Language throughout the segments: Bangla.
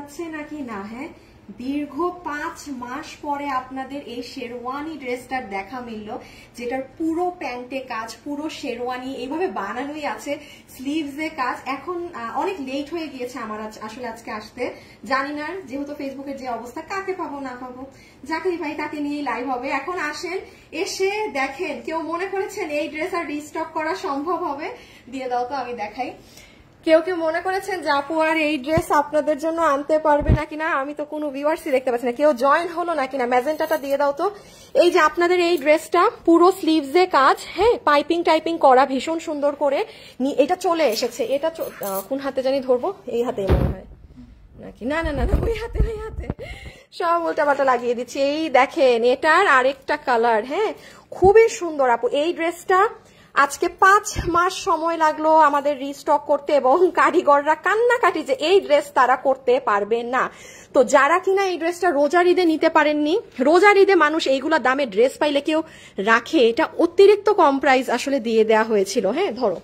যাচ্ছে নাকি না। হ্যাঁ, দীর্ঘ 5 মাস পরে আপনাদের এই শেরওয়ানি ড্রেসটার দেখা মিলল, যেটার পুরো প্যান্টে কাজ, পুরো শেরওয়ানি এইভাবে বানানোই আছে, স্লিভসে কাজ। এখন অনেক লেট হয়ে গিয়েছে আমার আসলে আজকে আসতে, জানি না যেহেতু ফেসবুকের যে অবস্থা, কাকে পাবো না পাবো, যাকেই ভাই তাকে নিয়েই লাইভ হবে। এখন আসেন, এসে দেখেন। কেউ মনে করেছেন এই ড্রেস আর রিস্টক করা সম্ভব হবে? দিয়ে দাও তো আমি দেখাই। কেউ কেউ মনে করেছেন যে আপু আর এই ড্রেস আপনাদের জন্য আনতে পারবে নাকি না, আমি তো কোনো ভিউয়ার্সই দেখতে পাচ্ছি না। কেউ জয়েন হলো নাকি না, ম্যাজেন্টাটা দিয়ে দাও তো। এই যে আপনাদের এই ড্রেসটা পুরো স্লিভসে কাজ, হ্যাঁ, পাইপিং টাইপিং করা ভীষণ সুন্দর করে। এটা চলে এসেছে। এটা কোন হাতে জানি ধরবো, এই হাতে মনে হয় নাকি, না না না ওই হাতে, ওই হাতে সব উল্টাপাল্টা লাগিয়ে দিচ্ছি। এই দেখেন, এটার আরেকটা কালার, হ্যাঁ, খুবই সুন্দর আপু। এই ড্রেসটা আজকে 5 মাস সময় লাগলো আমাদের রিস্টক করতে, এবং কারিগররা কান্নাকাটি যে এই ড্রেস তারা করতে পারবে না। তো যারা কিনা এই ড্রেসটা রোজার ঈদে নিতে পারেননি, রোজার ঈদে মানুষ এইগুলা দামে ড্রেস পাইলে কেউ রাখে, এটা অতিরিক্ত কম প্রাইস আসলে দিয়ে দেওয়া হয়েছিল। হ্যাঁ, ধরো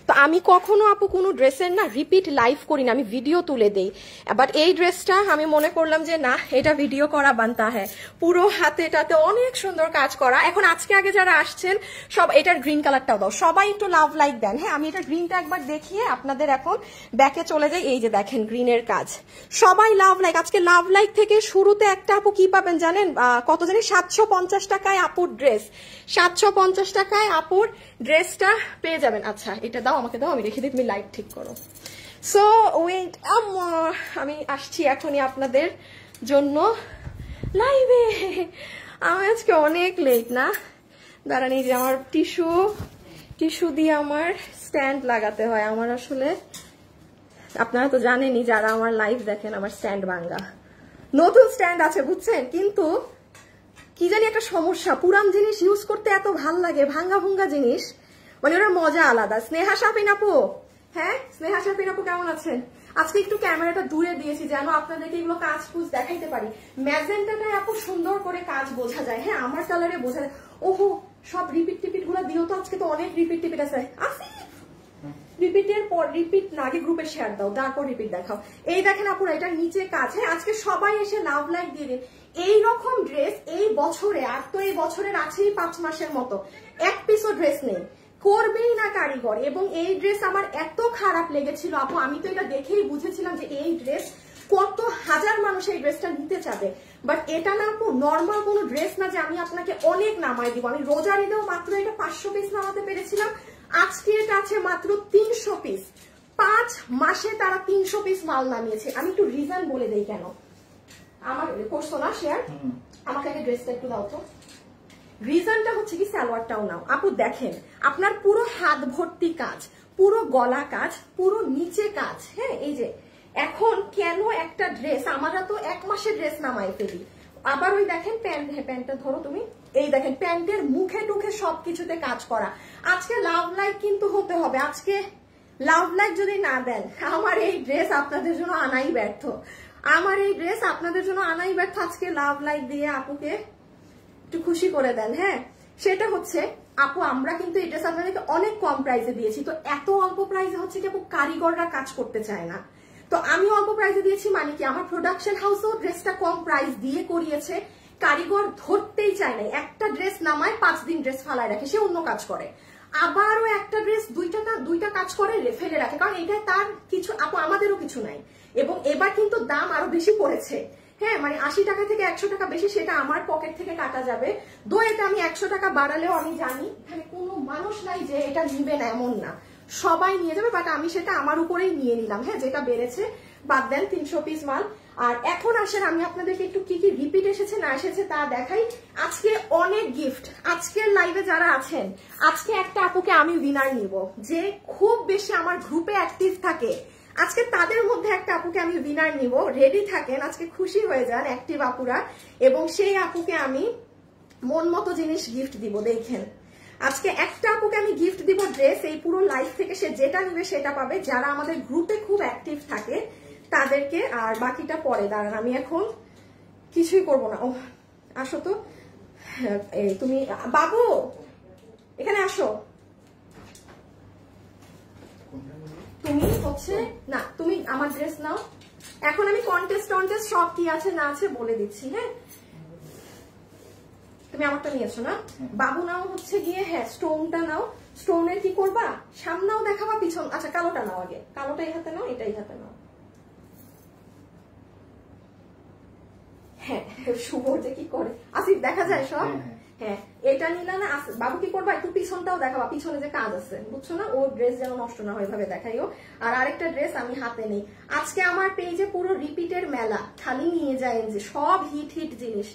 তো আমি কখনো আপু কোনো ড্রেসের না রিপিট লাইভ করি না, আমি ভিডিও তুলে দেই। বাট এই ড্রেসটা আমি মনে করলাম যে না, এটা ভিডিও করা বানতা হ্যাঁ। পুরো হাতেটাতে অনেক সুন্দর কাজ করা। এখন আজকে আগে যারা আসছেন সব, এটার গ্রিন কালারটাও দাও, সবাই একটু লাভ লাইক দেন। হ্যাঁ, আমি এটা গ্রিনটা একবার দেখিয়ে আপনাদের এখন ব্যাকে চলে যাই। এই যে দেখেন গ্রিনের কাজ, সবাই লাভ লাইক। আজকে লাভ লাইক থেকে শুরুতে একটা আপু কি পাবেন জানেন, কত জানি 750 টাকায় আপুর ড্রেস, 750 টাকায় আপুর ড্রেসটা পেয়ে যাবেন। আচ্ছা এটা দাও, আমাকে দাও, আমি রেখে দিই, তুমি লাইট ঠিক করো। সো ওয়েট, আমি আসছি এখনই আপনাদের জন্য লাইভে। আমি আজকে অনেক লেট না, দাঁড়ান। এই যে আমার টিস্যু দিয়ে আমার স্ট্যান্ড লাগাতে হয়। আমার আসলে আপনারা তো জানেনই, যারা আমার লাইভ দেখেন, আমার স্ট্যান্ড ভাঙ্গা। নতুন স্ট্যান্ড আছে বুঝছেন, কিন্তু কি জানি একটা সমস্যা, পুরান জিনিস ইউজ করতে এত ভাল লাগে, ভাঙ্গা ভুঙ্গা জিনিস মানে ওরা মজা আলাদা। স্নেহা শাফিন আপু, হ্যাঁ স্নেহা শাফিন আপু কেমন আছেন? আজকে একটু ক্যামেরাটা দূরে দিয়েছি যেন আপনাদেরকে এগুলো কাজ কুজ দেখাইতে পারি। ম্যাজেন্টাটায় আপু সুন্দর করে কাজ বোঝা যায়, হ্যাঁ আমার কালারে বোঝা যায়। ওহো, সব রিপিট টিপিট গুলা দিও তো, আজকে তো অনেক রিপিট টিপিট আছে। রিপিটের পর রিপিট না, আগে গ্রুপে শেয়ার দাও, তারপর রিপিট দেখাও। এই দেখেন আপুরা, এটা নিচে কাজ। হ্যাঁ, আজকে সবাই এসে লাভ লাইক দিয়ে দিন। এইরকম ড্রেস এই বছরে, আর তো এই বছরের আছেই 5 মাসের মতো, এক পিসও ড্রেস নেই, করবেই না কারিগর। এবং এই ড্রেস আমার এত খারাপ লেগেছিল আপু, আমি তো এটা দেখেই বুঝেছিলাম যে এই ড্রেস কত হাজার মানুষ এই ড্রেসটা নিতে চাবে। বাট এটা না আপু নর্মাল কোনো ড্রেস না যে আমি আপনাকে অনেক নামাই দিব। আমি রোজার ঈদেও মাত্র এটা 500 পিস নামাতে পেরেছিলাম, আজকে এটা আছে মাত্র 300 পিস। 5 মাসে তারা 300 পিস মাল নামিয়েছে। আমি একটু রিজন বলে দেই কেন। আমার করছো না শেয়ার, আমাকে আগে ড্রেসটা একটু দাও তো। রিজনটা হচ্ছে কি, সালোয়ারটাও নাও আপু। দেখেন আপনার পুরো হাত ভর্তি কাজ, পুরো গলা কাজ, পুরো নিচে কাজ। হ্যাঁ, এই যে এখন কেন একটা ড্রেস, আমরা তো 1 মাসের ড্রেস নামাই ফেলি। আবার ওই দেখেন প্যান্ট, হ্যাঁ প্যান্টটা ধরো তুমি। এই দেখেন প্যান্টের মুখে টুখে সবকিছুতে কাজ করা। আজকে লাভ লাইক কিন্তু হতে হবে। আজকে লাভ লাইক যদি না দেন, আমার এই ড্রেস আপনাদের জন্য আনাই ব্যর্থ। আমার এই ড্রেস আপনাদের জন্য আনাই ব্যর্থ। আজকে লাভ লাইক দিয়ে আপুকে একটু খুশি করে দেন। হ্যাঁ, সেটা হচ্ছে আপু আমরা কিন্তু এই ড্রেস আপনাদেরকে অনেক কম প্রাইসে দিয়েছি। তো এত অল্প প্রাইসে হচ্ছে কি আপু, কারিগররা কাজ করতে চায় না। তো আমি অল্প প্রাইসে দিয়েছি মানে কি, আমার প্রোডাকশন হাউসও ড্রেসটা কম প্রাইস দিয়ে করিয়েছে, কারিগর ধরতেই চায় না। একটা ড্রেস নামায় 5 দিন ড্রেস ফালায় রাখে, সে অন্য কাজ করে। আবারও একটা ড্রেস দুইটা কাজ করে ফেলে রাখে, কারণ এটা তার কিছু আপু, আমাদেরও কিছু নাই। এবং এবার কিন্তু দাম আরো বেশি পড়েছে। হ্যাঁ, মানে 80 টাকা থেকে 100 টাকা বেশি, সেটা আমার পকেট থেকে কাটা যাবে। এটা আমি 100 টাকা বাড়ালেও আমি জানি এখানে কোনো মানুষ নাই যে এটা নিবে না, এমন না, সবাই নিয়ে যাবে। বাট আমি সেটা আমার উপরেই নিয়ে নিলাম। হ্যাঁ, যেটা বেড়েছে বাদ দেন, 300 পিস মাল। আর এখন আসেন আমি আপনাদেরকে একটু কি কি রিপিট এসেছে না এসেছে তা দেখাই। আজকে অনেক গিফট, আজকের লাইভে যারা আছেন, আজকে একটা আপুকে আমি উইনার নিব যে খুব বেশি আমার গ্রুপে অ্যাক্টিভ থাকে। আজকে তাদের মধ্যে একটা আপুকে আমি উইনার নিব, রেডি থাকেন, আজকে খুশি হয়ে যান অ্যাক্টিভ আপুরা। এবং সেই আপুকে আমি মন মতো জিনিস গিফট দিব। দেখেন আজকে একটা আপুকে আমি গিফট দিব ড্রেস, এই পুরো লাইফ থেকে সে যেটা নিবে সেটা পাবে, যারা আমাদের গ্রুপে খুব অ্যাক্টিভ থাকে তাদেরকে। আর বাকিটা পরে, দাঁড়ান আমি এখন কিছুই করব না। ও আসো তো, এই তুমি বাবু এখানে আসো। তুমি হচ্ছে না, তুমি আমার ড্রেস নাও, এখন আমি কন্টেস্ট সব কি আছে না আছে বলে দিচ্ছি। হ্যাঁ, তুমি আমারটা নিয়েছো না? বাবু নাও হচ্ছে গিয়ে, হ্যাঁ স্টোনটা নাও। স্টোনের কি করবা, সামনেও দেখাবা পিছন, আচ্ছা কালোটা নাও আগে, কালোটা এই হাতে নাও, এটা এই হাতে নাও। হ্যাঁ শুভ যে কি করে আসিফ, দেখা যায় সব। হ্যাঁ এটা নিলা না, বাবু কি করবা, একটু পিছনটাও দেখাবা, পিছনে যে কাজ আছে বুঝছো না, ওর ড্রেস যেন নষ্ট না হয় এভাবে দেখাইও। আর আরেকটা ড্রেস আমি হাতে নেই আজকে, আমার পেজে পুরো রিপিটের মেলা, খালি নিয়ে যায় যে সব হিট জিনিস।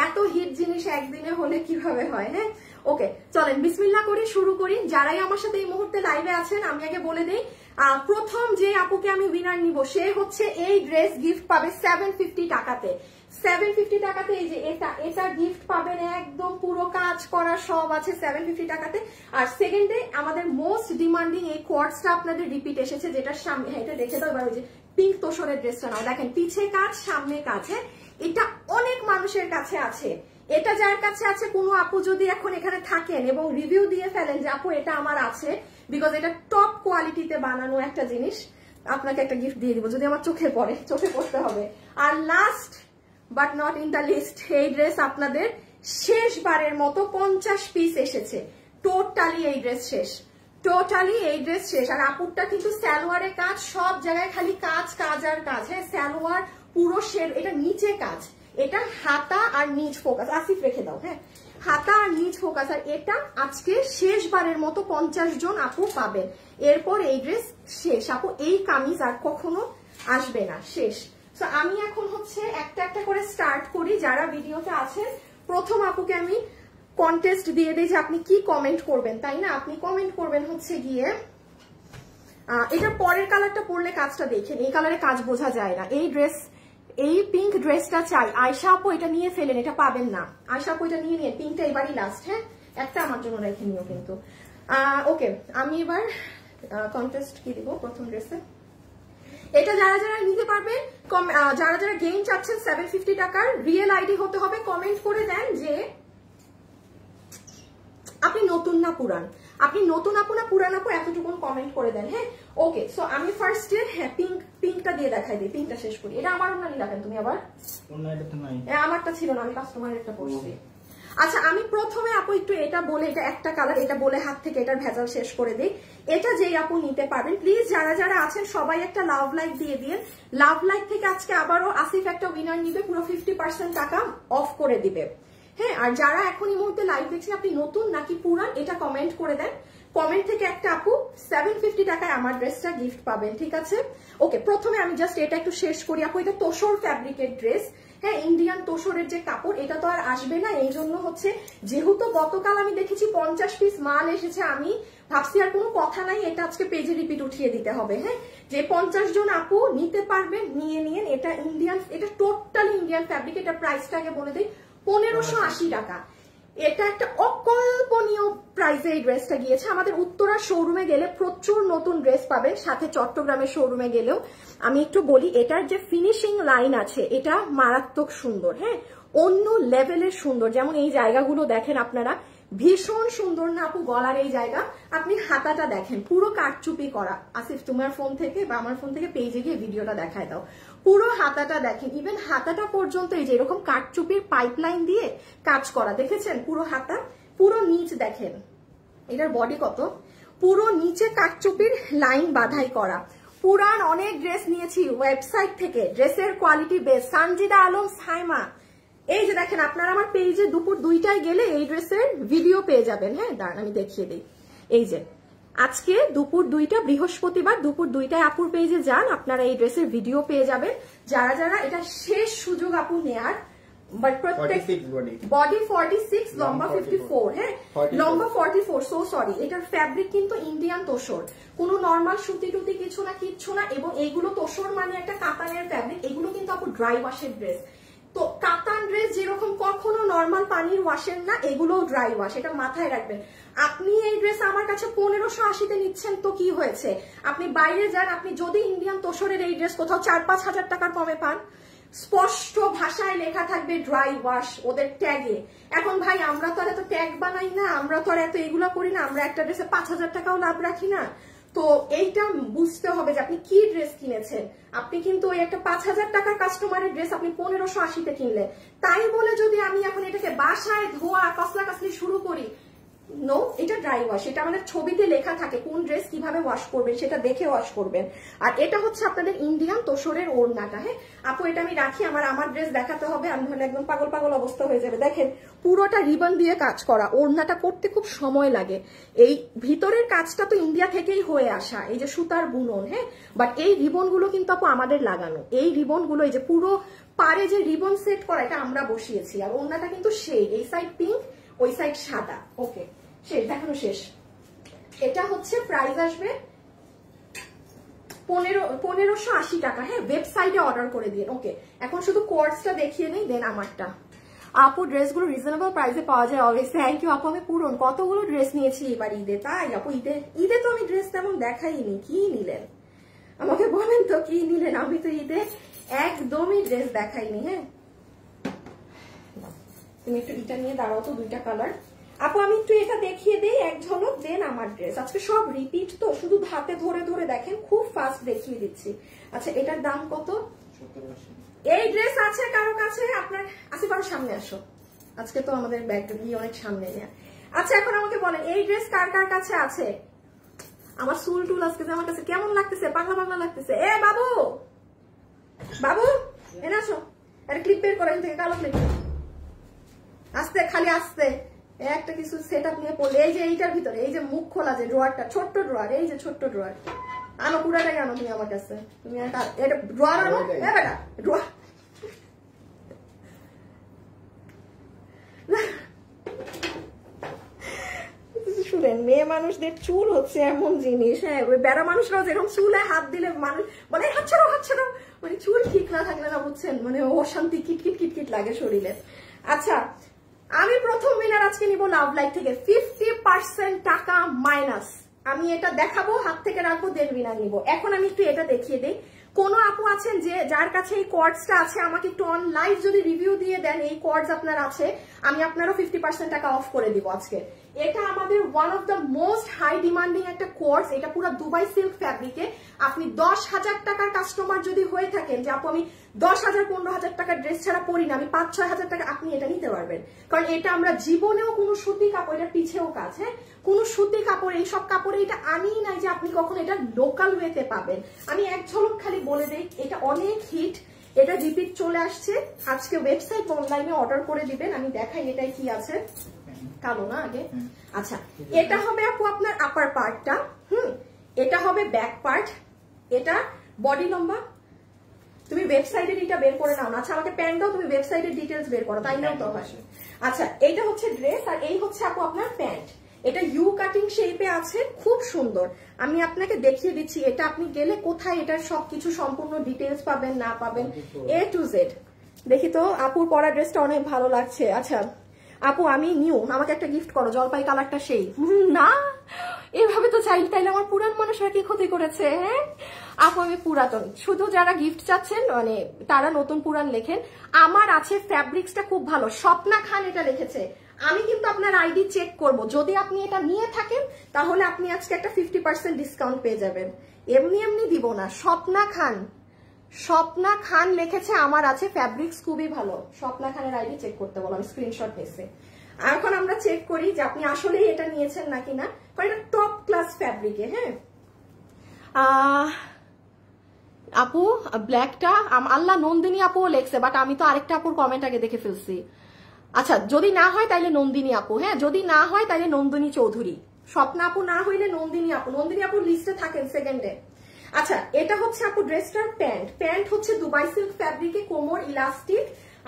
এত হিট জিনিস একদিনে হলে কিভাবে হয়। হ্যাঁ ওকে চলেন বিসমিল্লাহ করি, শুরু করি। যারাই আমার সাথে এই মুহূর্তে লাইভে আছেন আমি আগে বলে দেই, প্রথম যে আপুকে আমি উইনার নিব সে হচ্ছে এই ড্রেস গিফট পাবে 750 টাকাতে। 750 টাকাতে এই যে এটা গিফট পাবেন, একদম পুরো কাজ করা সব আছে 750 টাকাতে। আর সেকেন্ডে আমাদের মোস্ট ডিমান্ডিং এই কোয়ার্টসটা আপনাদের রিপিট এসেছে, যেটার সামনে, হ্যাঁ এটা দেখে দাও এবার, ওই যে পিঙ্ক তোষরের ড্রেসটা নাও, দেখেন পিছে কাজ সামনে কাজ। হ্যাঁ এটা অনেক মানুষের কাছে আছে, এটা যার কাছে আছে, কোনো আপু যদি এখন এখানে থাকেন এবং রিভিউ দিয়ে ফেলেন যে আপু এটা আমার আছে, বিকজ এটা টপ কোয়ালিটিতে বানানো একটা জিনিস, আপনাকে একটা গিফট দিয়ে দিব যদি আমার চোখে পড়ে, চোখে পড়তে হবে। আর last but not in the list, এই ড্রেস আপনাদের শেষবারের মতো 50 পিস এসেছে, টোটালি এই ড্রেস শেষ, টোটালি এই ড্রেস শেষ। আর আপুরটা কিন্তু সালোয়ারের কাজ, সব জায়গায় খালি কাজ কাজ আর কাজ। হ্যাঁ সালোয়ার পুরো শের, এটা নিচে কাজ, এটা হাতা আর নিচ ফোকাস, আসিফ রেখে দাও। হ্যাঁ হাতা আর নিচ ফোকাস। আর এটা আজকে শেষবারের মতো 50 জন আপু পাবেন, এরপর এই ড্রেস শেষ আপু, এই কামিজ আর কখনো আসবে না, শেষ। তো আমি এখন হচ্ছে একটা একটা করে স্টার্ট করি। যারা ভিডিওতে আছেন প্রথম আপুকে আমি কন্টেস্ট দিয়ে দিই যে আপনি কি কমেন্ট করবেন, তাই না? আপনি কমেন্ট করবেন হচ্ছে গিয়ে, এটা পরের কালারটা পরলে কাজটা দেখেন, এই কালারে কাজ বোঝা যায় না। এই ড্রেস, এই পিঙ্ক ড্রেসটা চাই, আয়শা আপু এটা নিয়ে ফেলেন, এটা পাবেন না। আয়শা আপু এটা নিয়ে নিন, পিঙ্কটা এবারই লাস্ট। হ্যাঁ একটা আমার জন্য রেখে নিও কিন্তু। ওকে আমি এবার কন্টেস্ট কি দিব প্রথম ড্রেসে। এটা যারা যারা নিতে পারবেন, যারা যারা গেইন চাচ্ছেন 750 টাকার, রিয়েল আইডি হতে হবে, কমেন্ট করে দেন যে আপনি নতুন না পুরান, আপনি নতুন আপু না পুরান আপু, এতটুকু কমেন্ট করে দেন। হ্যাঁ ওকে সো আমি ফার্স্টে হ্যাঁ পিঙ্কটা দিয়ে দেখাই দিই, পিঙ্কটা শেষ করি। এটা আমার না নিলাম তুমি আবার, আমারটা ছিল না, আমি কাস্টমারের একটা পড়ছি। আচ্ছা আমি প্রথমে আপু একটু এটা বলে, এটা একটা কালার, এটা বলে হাত থেকে এটার ভেজাল শেষ করে দিই। এটা যেই আপু নিতে পারবেন প্লিজ যারা যারা আছেন সবাই একটা লাভ লাইক দিয়ে দিন। লাভ লাইক থেকে আজকে আবারও আসিফ একটা উইনার নিবে, পুরো 50% টাকা অফ করে দিবে। হ্যাঁ আর যারা এখন এই মুহূর্তে লাইভ দেখছেন আপনি নতুন নাকি পুরান এটা কমেন্ট করে দেন। কমেন্ট থেকে একটা আপু 750 টাকায় আমার ড্রেসটা গিফট পাবেন, ঠিক আছে? ওকে প্রথমে আমি জাস্ট এটা একটু শেষ করি আপু। এটা তোষর ফ্যাব্রিকের ড্রেস, হ্যাঁ ইন্ডিয়ান তোষরের যে কাপড়, এটা তো আর আসবে না, এই জন্য হচ্ছে যেহেতু গতকাল আমি দেখেছি 50 পিস মাল এসেছে, আমি ভাবছি আর কোনো কথা নাই, এটা আজকে পেজে রিপিট উঠিয়ে দিতে হবে। হ্যাঁ যে 50 জন আপু নিতে পারবেন নিয়ে নিন। এটা ইন্ডিয়ান, এটা টোটালি ইন্ডিয়ান ফ্যাব্রিক। এটা প্রাইসটা আগে বলে দিই, 1580 টাকা। এটা একটা অকল্পনীয় প্রাইসে এই ড্রেসটা গিয়েছে। আমাদের উত্তরা শোরুমে গেলে প্রচুর নতুন ড্রেস পাবে, সাথে চট্টগ্রামের শোরুমে গেলেও। আমি একটু বলি এটার যে ফিনিশিং লাইন আছে এটা মারাত্মক সুন্দর, হ্যাঁ অন্য লেভেলের সুন্দর। যেমন এই জায়গাগুলো দেখেন আপনারা, ভীষণ সুন্দর না আপু গলার এই জায়গা। আপনি হাতাটা দেখেন পুরো কাটচুপি করা। আসিফ তোমার ফোন থেকে বা আমার ফোন থেকে পেজে গিয়ে ভিডিওটা দেখায় দাও, পুরো হাতাটা দেখেন, ইভেন হাতাটা পর্যন্ত এই যে এরকম কাটচুপির পাইপলাইন দিয়ে কাজ করা, দেখেছেন পুরো হাতা। পুরো নিচ দেখেন, এটার বডি কত, পুরো নিচে কাটচুপির লাইন বাধাই করা। পুরান অনেক ড্রেস নিয়েছি ওয়েবসাইট থেকে, ড্রেসের কোয়ালিটি বেস্ট। সানজিদা আলম সাইমা, এই যে দেখেন আপনারা আমার পেজে দুপুর 2টায় গেলে এই ড্রেসের ভিডিও পেয়ে যাবেন। হ্যাঁ দাঁড়ান আমি দেখিয়ে দিই, এই যে আজকে দুপুর 2টা বৃহস্পতিবার দুপুর 2টায় আপুর পেজে যান, আপনারা এই ড্রেসের ভিডিও পেয়ে যাবেন। যারা যারা এটা শেষ সুযোগ আপু নেয়ার, বডি 46, লম্বা 54। হ্যাঁ লম্বা 44, সো সরি। এটার ফ্যাব্রিক কিন্তু ইন্ডিয়ান তোষর, কোনো নর্মাল সুতি টুতি কিছু না, কিচ্ছু না। এবং এইগুলো তোষর মানে একটা কাতানের ফ্যাব্রিক, এগুলো কিন্তু আপু ড্রাই ওয়াশের ড্রেস। তো কাতান ড্রেস যেরকম কখনো নর্মাল পানির ওয়াশের না, এগুলোও ড্রাই ওয়াশ, এটা মাথায় রাখবেন। আপনি এই ড্রেস আমার কাছে 1580-তে নিচ্ছেন তো কি হয়েছে, আপনি বাইরে যান, আপনি যদি ইন্ডিয়ান তোষরের এই ড্রেস কোথাও 4-5 হাজার টাকার কমে পান, স্পষ্ট ভাষায় লেখা থাকবে ড্রাই ওয়াশ ওদের ট্যাগে। এখন ভাই আমরা তো আর এত ট্যাগ বানাই না, আমরা তো আর এত এগুলা করি না, আমরা একটা ড্রেসে 5000 টাকাও লাভ রাখি না। তো এইটা বুঝতে হবে যে আপনি কি ড্রেস কিনেছেন। আপনি কিন্তু ওই একটা 5000 টাকার কাস্টমারের ড্রেস আপনি 1580-তে কিনলেন, তাই বলে যদি আমি এখন এটাকে বাসায় ধোয়া কসলা কাসলি শুরু করি, নো, এটা ড্রাই ওয়াশ। এটা আমাদের ছবিতে লেখা থাকে কোন ড্রেস কিভাবে ওয়াশ করবেন, সেটা দেখে ওয়াশ করবেন। আর এটা হচ্ছে আপনাদের ইন্ডিয়ান তোষরের ওড়নাটা। হ্যাঁ আপু, এটা আমি রাখি, আমার ড্রেস দেখাতে হবে, আমি হলে একদম পাগল পাগল অবস্থা হয়ে যাবে। দেখেন পুরোটা রিবন দিয়ে কাজ করা, ওড়নাটা করতে খুব সময় লাগে। এই ভিতরের কাজটা তো ইন্ডিয়া থেকেই হয়ে আসা, এই যে সুতার বুনন। হ্যাঁ, বাট এই রিবন গুলো কিন্তু আপু আমাদের লাগানো। এই রিবন গুলো, এই যে পুরো পারে যে রিবন সেট করা, এটা আমরা বসিয়েছি। আর ওড়নাটা কিন্তু সেই, এই সাইড পিঙ্ক, ওই সাইড সাদা। ওকে, শেষ, দেখানো শেষ। এটা হচ্ছে প্রাইস আসবে 1580 টাকা। হ্যাঁ, ওয়েবসাইটে অর্ডার করে দিন। ওকে, এখন শুধু কোর্সটা দেখিয়ে নেই, দেন আমারটা। আপু ড্রেসগুলো রিজনেবল প্রাইসে পাওয়া যায় অলওয়েজ। থ্যাংক ইউ আপু। আমি পুরন কতগুলো ড্রেস নিয়েছি এবার ঈদে। তাই আপু, ঈদে তো আমি ড্রেস তেমন দেখাইনি। কি নিলেন আমাকে বলেন তো, কি নিলেন? আমি তো ঈদে একদমই ড্রেস দেখাইনি। হ্যাঁ, তুমি একটু এটা নিয়ে দাঁড়াও তো, দুইটা কালার। আপু আমি একটু এটা দেখিয়ে দেই এক ঝলক, দেন আমার ড্রেস। আজকে সব রিপিট তো, শুধু হাতে ধরে ধরে দেখেন, খুব ফাস্ট দেখিয়ে দিচ্ছি। আচ্ছা, এটার দাম কত? এই ড্রেস আছে কারো কাছে? আপনার আসি, কারো সামনে আসো। আজকে তো আমাদের ব্যাগ গিয়ে অনেক সামনে নিয়ে। আচ্ছা, এখন আমাকে বলেন এই ড্রেস কার কার কাছে আছে? আমার চুল টুল আজকে আমার কাছে কেমন লাগতেছে? পাগলা পাগলা লাগতেছে। এ বাবু, বাবু এনে আসো, একটা ক্লিপ বের করে থেকে, কালো ক্লিপ। আস্তে, খালি আস্তে, একটা কিছু সেট আপ নিয়ে পড়লে। এই যে এইটার ভিতরে, এই যে মুখ খোলা যে ড্রয়ারটা, ছোট্ট ড্রয়ার, এই যে ছোট্ট ড্রয়ার, আনো পুরাটাই আনো তুমি আমার কাছে। তুমি এটা ড্রয়ার আনো, বেটা ড্রয়ার। শুনেন, মেয়ে মানুষদের চুল হচ্ছে এমন জিনিস। হ্যাঁ, ওই বেড়া মানুষরাও যেরকম চুলে হাত দিলে মানুষ বলে হাত ছাড়ো, হাত ছাড়ো। মানে চুল ঠিক না থাকলে না, বুঝছেন, মানে অশান্তি, কিটকিট কিটকিট লাগে শরীরে। আচ্ছা, আমি প্রথম উইনার আজকে নিব লাভ লাইফ থেকে 50% টাকা মাইনাস। আমি এটা দেখাবো, হাত থেকে রাখবো, দেন উইনার নিব। এখন আমি একটু এটা দেখিয়ে দিই। কোন আপু আছেন যে যার কাছে এই কোয়ার্ডসটা আছে, আমাকে একটু অন লাইভ যদি রিভিউ দিয়ে দেন এই কোয়ার্ডস আপনার আছে, আমি আপনারও 50% টাকা অফ করে দিব আজকে। এটা আমাদের one of the most high demanding একটা কোর্স। এটা পুরো দুবাই সিল্ক ফ্যাব্রিকে। আপনি 10,000 টাকার কাস্টমার যদি হয়ে থাকেন, যে আপু আমি 10,000 15,000 টাকার ড্রেস ছাড়া পরি না, আমি 5-6 হাজার টাকা, আপনি এটা নিতে পারবেন। কারণ এটা আমরা জীবনেও কোনো সুতি কাপড়, এটা পিছেও কাজ, হ্যাঁ, কোনো সুতি কাপড়, এইসব কাপড়ে এটা আনিই নাই যে আপনি কখন এটা লোকাল ওয়েতে পাবেন। আমি এক ঝলক খালি বলে দেই, এটা অনেক হিট, এটা রিপিট চলে আসছে। আজকে ওয়েবসাইট অনলাইনে অর্ডার করে দিবেন। আমি দেখাই এটাই কি আছে, কালো না আগে। আচ্ছা, এটা হবে আপু আপনার আপার পার্টটা, এটা হবে ব্যাক পার্ট, এটা বডি লম্বা। তুমি ওয়েবসাইটের এটা বের করে নাও না। আচ্ছা, আমাকে প্যান্ট দাও, তুমি ওয়েবসাইটের ডিটেলস বের করো, তাই নাও তো হয়। আচ্ছা, এইটা হচ্ছে ড্রেস, আর এই হচ্ছে আপু আপনার প্যান্ট। এটা ইউ কাটিং শেপে আছে, খুব সুন্দর। আমি আপনাকে দেখিয়ে দিচ্ছি, এটা আপনি গেলে কোথায় এটার সবকিছু সম্পূর্ণ ডিটেলস পাবেন না পাবেন, A to Z। দেখি তো, আপুর পরা ড্রেসটা অনেক ভালো লাগছে। আচ্ছা আপু, আমি নিউ, আমাকে একটা গিফট করো, জলপাই কালারটা সেই। না, এভাবে তো চাইলে তাইলে আমার পুরান মানুষরা কি ক্ষতি করেছে? হ্যাঁ আপু, আমি পুরাতন, শুধু যারা গিফট চাচ্ছেন মানে তারা নতুন পুরান লেখেন। আমার আছে, ফ্যাব্রিক্সটা খুব ভালো, স্বপ্না খান এটা লিখেছে। আমি কিন্তু আপনার আইডি চেক করব, যদি আপনি এটা নিয়ে থাকেন তাহলে আপনি আজকে একটা 50% ডিসকাউন্ট পেয়ে যাবেন। এমনি এমনি দিব না। স্বপ্না খান, স্বপ্না খান লিখেছে, আমার আছে, ফ্যাব্রিক্স খুবই ভালো। স্বপ্না খানের আইডি চেক করতে বলো, আমি স্ক্রিনশট নিয়েছি। এখন আমরা চেক করি যে আপনি আসলেই এটা নিয়েছেন নাকি না, কারণ এটা টপ ক্লাস ফ্যাব্রিকে। হ্যাঁ আপু, ব্ল্যাকটা আল্লাহ নন্দিনী আপুও লেখছে, বাট আমি তো আরেকটা আপুর কমেন্ট আগে দেখে ফেলছি। আচ্ছা, যদি না হয় তাইলে নন্দিনী আপু, হ্যাঁ যদি না হয় তাইলে নন্দিনী চৌধুরী। স্বপ্না আপু না হইলে নন্দিনী আপু। নন্দিনী আপুর লিস্টে থাকেন সেকেন্ডে। আচ্ছা, এটা হচ্ছে আপু ড্রেসটার প্যান্ট। প্যান্ট হচ্ছে দুবাই সিল্ক ফ্যাব্রিকে, কোমর ইলাস্টিক।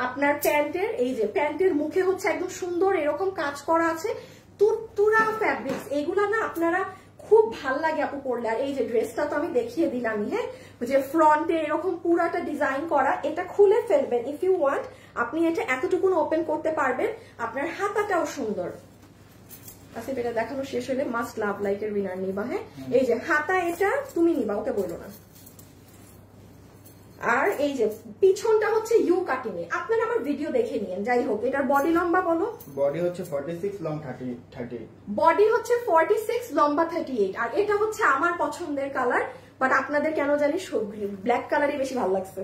আপনার প্যান্টের এই যে প্যান্টের মুখে হচ্ছে একদম সুন্দর এরকম কাজ করা আছে, তুরতুরা ফ্যাব্রিক্স। এগুলা না আপনারা খুব ভাল লাগে আপু পরলে। আর এই যে ড্রেসটা তো আমি দেখিয়ে দিলামই, হ্যাঁ, যে ফ্রন্টে এরকম পুরাটা ডিজাইন করা। এটা খুলে ফেলবেন ইফ ইউ ওয়ান্ট, আপনি এটা এতটুকু ওপেন করতে পারবেন। আপনার হাতাটাও সুন্দর। আচ্ছা, এটা দেখানো শেষ হলে মাস্ট লাভ লাইটের উইনার নিবা। হ্যাঁ, এই যে হাতা, এটা তুমি নিবা, ওকে বললো না। আর এই যে পিছনটা হচ্ছে ইউ কাটিং এ, আপনারা আমার ভিডিও দেখে নিন। যাই হোক, এটার বডি লম্বা বলো। বডি হচ্ছে 46, লং 38। বডি হচ্ছে 46, লম্বা 38। আর এটা হচ্ছে আমার পছন্দের কালার, বাট আপনাদের কেন জানি ব্ল্যাক কালারই বেশি ভালো লাগছে।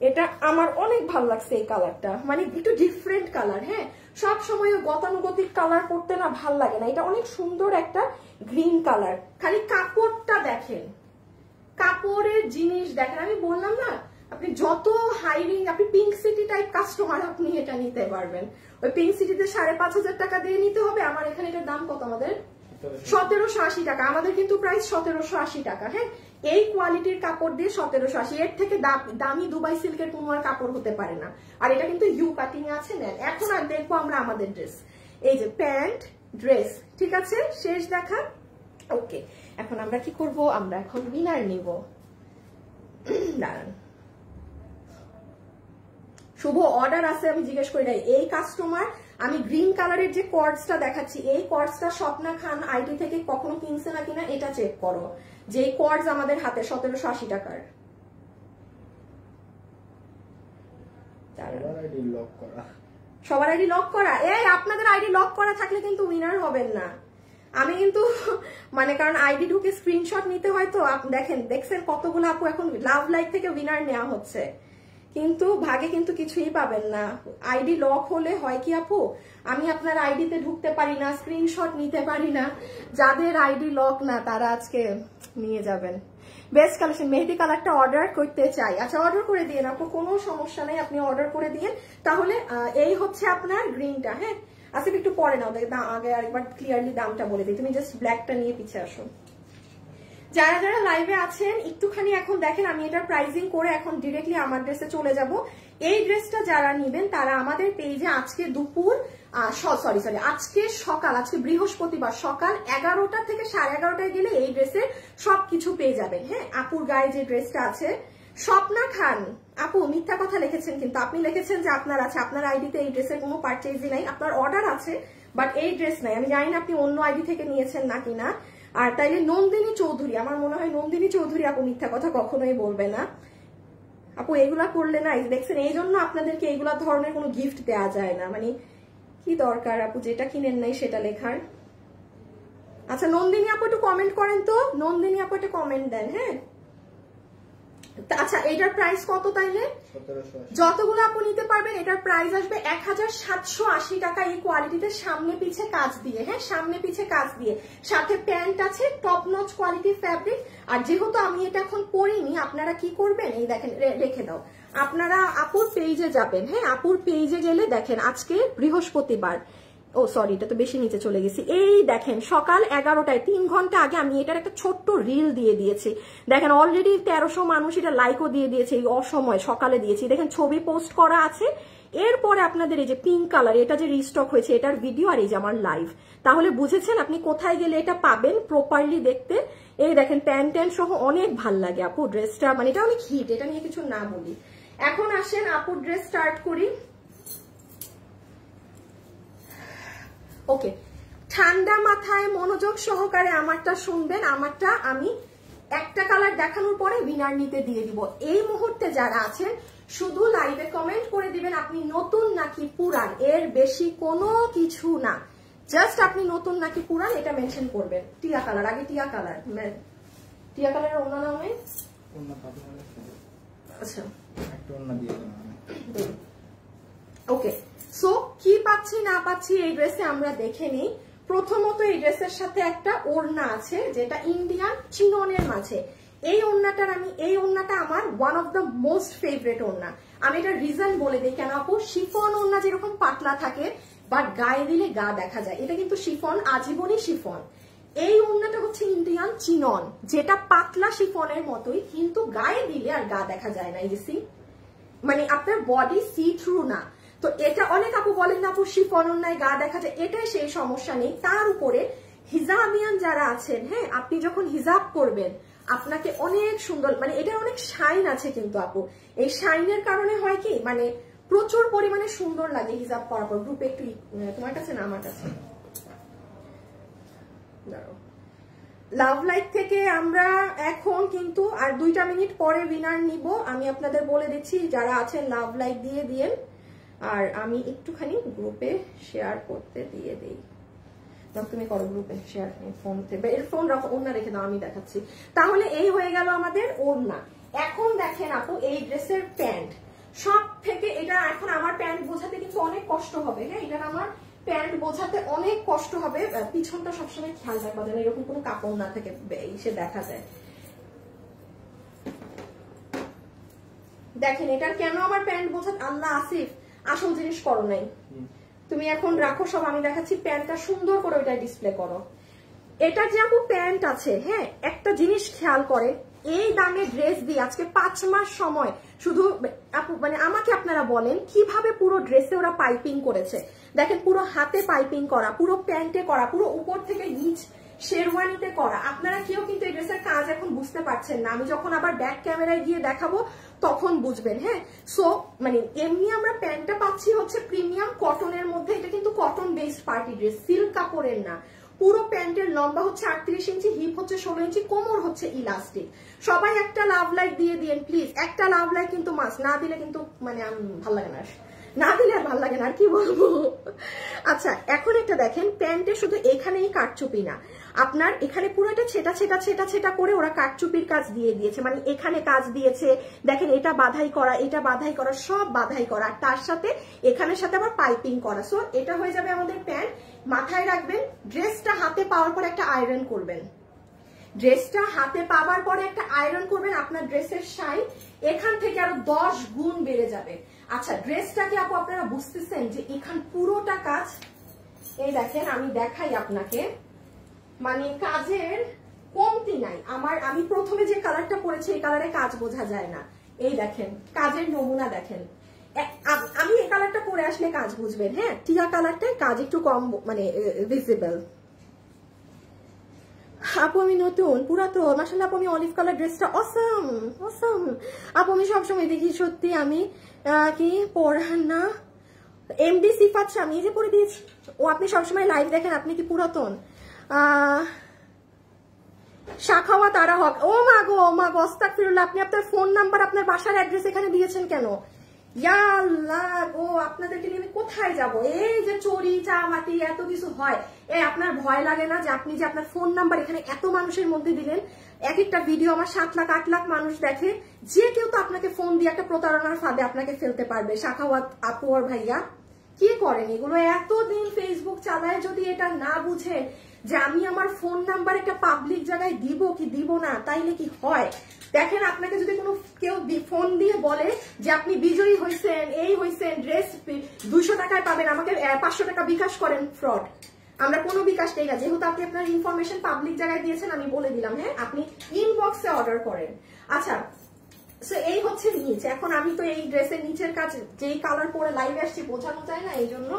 এটা আমার অনেক ভালো লাগছে এই কালারটা, মানে একটু ডিফারেন্ট কালার। হ্যাঁ, সব সময় গতানুগতিক কালার পরতে না ভাল লাগে না, এটা অনেক সুন্দর একটা গ্রিন কালার। খালি কাপড়টা দেখেন, কাপড়ের জিনিস দেখেন। আমি বললাম না, আপনি যত হাইরিং, আপনি পিঙ্ক সিটি টাইপ কাস্টমার, আপনি এটা নিতে পারবেন। ওই পিঙ্ক সিটিতে 5,500 টাকা দিয়ে নিতে হবে। আমার এখানে এটার দাম কত? আমাদের 1780 টাকা। আমাদের কিন্তু প্রাইস 1780 টাকা। হ্যাঁ, এই কোয়ালিটির কাপড় দিয়ে 1780, এর থেকে দামি দুবাই সিল্কের কোনো আর কাপড় হতে পারে না। আর এটা কিন্তু ইউ কাটিং আছে। নেন, এখন আর দেখবো আমরা আমাদের ড্রেস। এই যে প্যান্ট, ড্রেস, ঠিক আছে, শেষ দেখা। ওকে, এখন আমরা কি করব? আমরা এখন উইনার নিব। দাঁড়ান, শুভ অর্ডার আছে, আমি জিজ্ঞেস করি নাই। এই কাস্টমার, আমি গ্রিন কালারের যে কর্ডসটা দেখাচ্ছি, এই কর্ডসটা স্বপ্না খান আইডি থেকে কখনো কিনছে না কিনা এটা চেক করো। যে কর্ডস আমাদের হাতে 1780 টাকার। সবার আইডি লক করা? এই আপনাদের আইডি লক করা থাকলে কিন্তু উইনার হবেন না। আমি কিন্তু মানে, কারণ আইডি ঢুকে স্ক্রিনশট নিতে হয় তো। দেখেন, দেখছেন কতগুলো আপু এখন লাভ লাইক থেকে উইনার নেওয়া হচ্ছে, কিন্তু ভাগে কিন্তু কিছুই পাবেন না। আইডি লক হলে হয় কি আপু, আমি আপনার আইডিতে ঢুকতে পারি না, স্ক্রিনশট নিতে পারি না। যাদের আইডি লক না তারা আজকে নিয়ে যাবেন। বেস্ট কালেকশন, মেহেদি কালারটা অর্ডার করতে চাই। আচ্ছা, অর্ডার করে দিয়ে আপু, কোনো সমস্যা নেই, আপনি অর্ডার করে দিন। তাহলে এই হচ্ছে আপনার গ্রিনটা। হ্যাঁ, আসিফ একটু পরে নাও, আগে আরেকবার ক্লিয়ারলি দামটা বলে দিই। তুমি জাস্ট ব্ল্যাকটা নিয়ে পিছিয়ে আসো। যারা যারা লাইভে আছেন একটুখানি এখন দেখেন, আমি এটার প্রাইজিং করে এখন ডিরেক্টলি আমার ড্রেসে চলে যাব। এই ড্রেসটা যারা নিবেন তারা আমাদের পেজে আজকে দুপুর আজকে সকাল, আজকে বৃহস্পতিবার সকাল 11টা থেকে 11:30টায় গেলে এই ড্রেসের সবকিছু পেয়ে যাবেন। হ্যাঁ, আপুর গায়ে যে ড্রেসটা আছে, স্বপ্না খান আপু মিথ্যা কথা লিখেছেন, কিন্তু আপনি লিখেছেন যে আপনার আছে, আপনার আইডিতে এই ড্রেসের কোনো পারচেজই নাই, আপনার অর্ডার আছে বাট এই ড্রেস নাই। আমি জানি না আপনি অন্য আইডি থেকে নিয়েছেন নাকি না। আর তাইলে নন্দিনী চৌধুরী, আমার মনে হয় নন্দিনী চৌধুরী আপু মিথ্যা কথা কখনোই বলবে না। আপু এগুলা করলে না, দেখছেন, এই জন্য আপনাদেরকে এইগুলা ধরনের কোনো গিফট দেওয়া যায় না। মানে কি দরকার আপু যেটা কিনেন নাই সেটা লেখার। আচ্ছা, নন্দিনী আপু একটু কমেন্ট করেন তো, নন্দিনী আপু একটা কমেন্ট দেন। হ্যাঁ, আচ্ছা, এটার প্রাইস কত তাইলে? যতগুলো আপু নিতে পারবেন এটার প্রাইস আসবে 1780 টাকা। এই কোয়ালিটিতে সামনে পিছে কাজ দিয়ে। হ্যাঁ, সামনে পিছে কাজ দিয়ে, সাথে প্যান্ট আছে, টপ নচ কোয়ালিটির ফ্যাব্রিক। আর যেহেতু আমি এটা এখন পরিনি, আপনারা কি করবেন, এই দেখেন, রেখে দাও, আপনারা আপুর পেজে যাবেন। হ্যাঁ, আপুর পেজে গেলে দেখেন আজকে বৃহস্পতিবার, ও সরি, এটা তো বেশি নিচে চলে গেছি। এই দেখেন সকাল 11টায়, 3 ঘন্টা আগে আমি এটার একটা ছোট্ট রিল দিয়ে দিয়েছি। দেখেন অলরেডি 1300 মানুষ এটা লাইকও দিয়ে দিয়েছে, এই অসময় সকালে দিয়েছি। দেখেন ছবি পোস্ট করা আছে। এরপরে আপনাদের এই যে পিঙ্ক কালার, এটা যে রিস্টক হয়েছে, এটার ভিডিও আর এই যে আমার লাইভ। তাহলে বুঝেছেন আপনি কোথায় গেলে এটা পাবেন প্রপারলি দেখতে। এই দেখেন প্যান্ট ট্যান্ট সহ অনেক ভাল লাগে আপু ড্রেসটা, মানে এটা অনেক হিট, এটা নিয়ে কিছু না বলি। এখন আসেন আপুর ড্রেস স্টার্ট করি। ওকে, ঠান্ডা মাথায় মনোযোগ সহকারে আমারটা শুনবেন। আমারটা আমি একটা কালার দেখানোর পরে উইনার নিতে দিয়ে দিব। এই মুহূর্তে যারা আছেন শুধু লাইভে কমেন্ট করে দিবেন আপনি নতুন নাকি পুরান, এর বেশি কোনো কিছু না। জাস্ট আপনি নতুন নাকি পুরান এটা মেনশন করবেন। টিয়া কালার, আগে টিয়া কালার, টিয়া কালারের অন্য নাম নেই। আচ্ছা, ওকে, সো কি পাচ্ছি না পাচ্ছি এই ড্রেসে আমরা দেখে নিই। প্রথমত এই ড্রেসের সাথে একটা ওড়না আছে যেটা ইন্ডিয়ান চিননের মাঝে। এই ওড়নাটা আমার one of the most favourite ওড়না। আমি এটার রিজন বলে দিই কেন আপু। শিফন ওড়না যেরকম পাতলা থাকে বাট গায়ে দিলে গা দেখা যায়, এটা কিন্তু শিফন, আজীবনই শিফন। এই ওড়নাটা হচ্ছে ইন্ডিয়ান চিনন, যেটা পাতলা শিফনের মতোই, কিন্তু গায়ে দিলে আর গা দেখা যায় না। এই যে মানে আপনার বডি সি থ্রু না। তো এটা অনেক আপু বলেন না আপু শিফন ওড়নায় গা দেখা যায়, এটাই সেই সমস্যা নেই। তার উপরে হিজাবিয়ান যারা আছেন, হ্যাঁ, আপনি যখন হিজাব করবেন আপনাকে অনেক সুন্দর, মানে এটার অনেক শাইন আছে কিন্তু আপু। এই শাইনের কারণে হয় কি, মানে প্রচুর পরিমাণে সুন্দর লাগে হিজাব করার পর। গ্রুপে একটু তোমার কাছে না আমার কাছে, দাঁড়াও, লাভ লাইক থেকে আমরা এখন কিন্তু আর 2টা মিনিট পরে উইনার নিব। আমি আপনাদের বলে দিচ্ছি, যারা আছেন লাভ লাইক দিয়ে দিয়েন, আর আমি একটুখানি গ্রুপে শেয়ার করতে দিয়ে দিই। তুমি করো গ্রুপে শেয়ার, ফোন থেকে এর ফোন রাখো, ওড়না রেখে দাও, আমি দেখাচ্ছি। তাহলে এই হয়ে গেল আমাদের ওড়না। এখন দেখেন আপু এই ড্রেসের প্যান্ট সব থেকে, এটা এখন আমার প্যান্ট বোঝাতে কিন্তু অনেক কষ্ট হবে। হ্যাঁ, এটা আমার প্যান্ট বোঝাতে অনেক কষ্ট হবে। পিছনটা সবসময় খেয়াল রাখবা যেন এরকম কোনো কাপড় না থাকে এসে দেখা যায়। দেখেন এটার কেন আমার প্যান্ট বোঝাতে, আল্লাহ আসিফ আসল জিনিস করো নাই, তুমি এখন রাখো সব, আমি দেখাচ্ছি। প্যান্টটা সুন্দর করে ওইটা ডিসপ্লে করো। এটা যে আপু প্যান্ট আছে, হ্যাঁ একটা জিনিস খেয়াল করে, এই দামে ড্রেস দিয়ে আজকে 5 মাস সময় শুধু আপু মানে আমাকে আপনারা বলেন কিভাবে পুরো ড্রেসে ওরা পাইপিং করেছে। দেখেন পুরো হাতে পাইপিং করা, পুরো প্যান্টে করা, পুরো উপর থেকে নিচ শেরওয়ানিতে করা। আপনারা কেউ কিন্তু এই ড্রেসের কাজ এখন বুঝতে পারছেন না, আমি যখন আবার ব্যাক ক্যামেরায় গিয়ে দেখাবো তখন বুঝবেন। হ্যাঁ, সো মানে এমনি আমরা প্যান্টটা পাচ্ছি হচ্ছে প্রিমিয়াম কটনের মধ্যে, এটা কিন্তু cotton based party dress, silk কাপড়ের না। পুরো প্যান্টের লম্বা হচ্ছে 38 ইঞ্চি, হিপ হচ্ছে 16 ইঞ্চি, কোমর হচ্ছে ইলাস্টিক। সবাই একটা লাভ লাইক দিয়ে দিন প্লিজ, একটা লাভ লাইক কিন্তু মাস্ট, না দিলে কিন্তু মানে ভালো লাগে না, না দিলে আর ভালো লাগে না, আর কি বলবো। আচ্ছা এখন একটা দেখেন, প্যান্টে শুধু এখানেই কাটচুপি না, আপনার এখানে পুরো এটা ছেটা ছেটা ছেটা ছেটা করে ওরা কাটচুপির কাজ দিয়ে দিয়েছে, মানে এখানে কাজ দিয়েছে। দেখেন এটা বাধাই করা, এটা বাধাই করা, সব বাধাই করা, আর তার সাথে এখানের সাথে আবার পাইপিং করা। সো এটা হয়ে যাবে আমাদের প্যান্ট। মাথায় রাখবেন ড্রেসটা হাতে পাওয়ার পর একটা আয়রন করবেন, ড্রেসটা হাতে পাওয়ার পরে একটা আয়রন করবেন, আপনার ড্রেসের শাইন এখান থেকে আরো 10 গুণ বেড়ে যাবে। আচ্ছা ড্রেসটাকে আপু আপনারা বুঝতেছেন যে এখান পুরোটা কাজ, এই দেখেন আমি দেখাই আপনাকে, মানে কাজের কমতি নাই। আমি প্রথমে যে কালারটা পরেছি এই কালারে কাজ বোঝা যায় না, এই দেখেন কাজের নমুনা দেখেন। আমি এই কালারটা পরে আসলে কাজ বুঝবেন। হ্যাঁ, টিয়া কালারটায় কাজ একটু কম মানে ভিজিবল। আপু আমি নতুন পুরাতন, মাশাআল্লাহ আপু আমি অলিভ কালার ড্রেসটা অসম অসম আপু, আমি সবসময় দেখি সত্যি আমি কি পড়ান না। এমডি সিফাত আমি যে পরে দিয়েছি, ও আপনি সবসময় লাইভ দেখেন, আপনি কি পুরাতন? শাখাওয়াত আরা হক, ও মা গো আস্তাগফিরুল্লাহ, আপনি আপনার ফোন নাম্বার আপনার বাসার অ্যাড্রেস এখানে দিয়েছেন কেন? ইয়া আল্লাহ গো, আপনাদেরকে নিয়ে আমি কোথায় যাব? এই যে চুরি চামাটি এত কিছু হয়, আপনার ভয় লাগে না যে আপনি যে আপনার ফোন নাম্বার এখানে এত মানুষের মধ্যে দিলেন? এক একটা ভিডিও আমার 7 লাখ 8 লাখ মানুষ দেখে, যে কেউ তো আপনাকে ফোন দিয়ে একটা প্রতারণার ফাঁদে আপনাকে ফেলতে পারবে। শাখাওয়াত আপু আর ভাইয়া কি করেন এগুলো? এতদিন ফেসবুক চালায় যদি এটা না বুঝে যে আমি আমার ফোন নাম্বার একটা পাবলিক জায়গায় দিব কি দিব না, তাইলে কি হয়? দেখেন আপনাকে যদি কোনো কেউ ফোন দিয়ে বলে যে আপনি বিজয়ী হয়েছেন, এই হয়েছেন, ড্রেস 200 টাকায় পাবেন, আমাকে 500 টাকা বিকাশ করেন, ফ্রড। আমরা কোনো বিকাশ নেই না, যেহেতু আপনি আপনার ইনফরমেশন পাবলিক জায়গায় দিয়েছেন, আমি বলে দিলাম। হ্যাঁ, আপনি ইনবক্সে অর্ডার করেন। আচ্ছা সো এই হচ্ছে নিচ। এখন আমি তো এই ড্রেসের নিচের কাজ যেই কালার পরে লাইভে আসছি বোঝানো যায় না, এই জন্য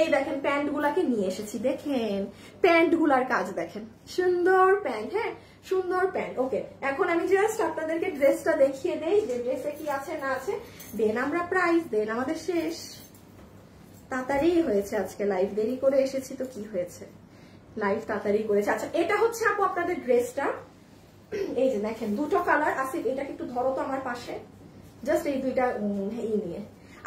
এই দেখেন প্যান্ট গুলাকে নিয়ে এসেছি। দেখেন প্যান্ট গুলার কাজ দেখেন, সুন্দর প্যান্ট। হ্যাঁ সুন্দর প্যান্ট। ওকে, এখন আমি জাস্ট আপনাদেরকে ড্রেসটা দেখিয়ে দেই যে ড্রেসে কি আছে না আছে, দেন আমরা প্রাইস দেন। আমাদের শেষ তাড়াতাড়ি হয়েছে আজকে লাইভ, দেরি করে এসেছি তো কি হয়েছে, লাইভ তাড়াতাড়ি করেছে। আচ্ছা এটা হচ্ছে আপু আপনাদের ড্রেসটা, এই যে দেখেন দুটো কালার আছে। এটাকে একটু ধরো তো আমার পাশে, জাস্ট এই দুইটা এই নিয়ে।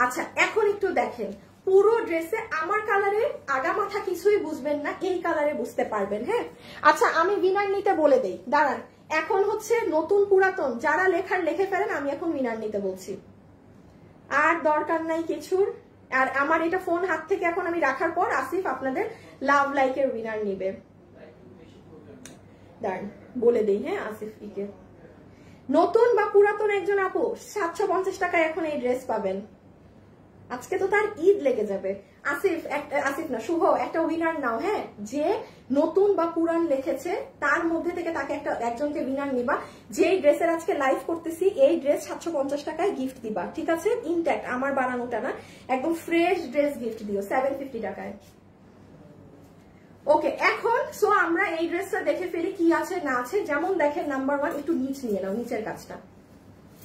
আচ্ছা এখন একটু দেখেন পুরো ড্রেসে আমার কালারে আগা মাথা কিছুই বুঝবেন না, এই কালারে বুঝতে পারবেন। হ্যাঁ আচ্ছা আমি উইনার নিতে বলে দেই, দাঁড়ান। এখন হচ্ছে নতুন পুরাতন যারা লেখার লিখে ফেলেন, আমি এখন উইনার নিতে বলছি, আর দরকার নাই কিছুর। আর আমার এটা ফোন হাত থেকে এখন আমি রাখার পর আসিফ আপনাদের লাভ লাইকের উইনার নিবে। দাঁড়ান বলে দেই। হ্যাঁ আসিফ ইকে নতুন বা পুরাতন একজন আপু 750 টাকায় এখন এই ড্রেস পাবেন। আজকে তো তার ঈদ লেগে যাবে। আসিফ না শুভ, একটা উইনার নাও। হ্যাঁ যে নতুন বা পুরান লিখেছে তার মধ্যে থেকে তাকে একজনকে উইনার নিবা। যে ড্রেসের আজকে লাইভ করতেছি এই ড্রেস 750 টাকায় গিফট দিবা, ঠিক আছে? ইনট্যাক্ট, আমার বানানোটা না, একদম ফ্রেশ ড্রেস গিফট দিও 750 টাকায়। ওকে এখন সো আমরা এই ড্রেসটা দেখে ফেলি কি আছে না আছে। যেমন দেখেন নাম্বার 1, একটু নিচ নিয়ে নাও, নিচের কাজটা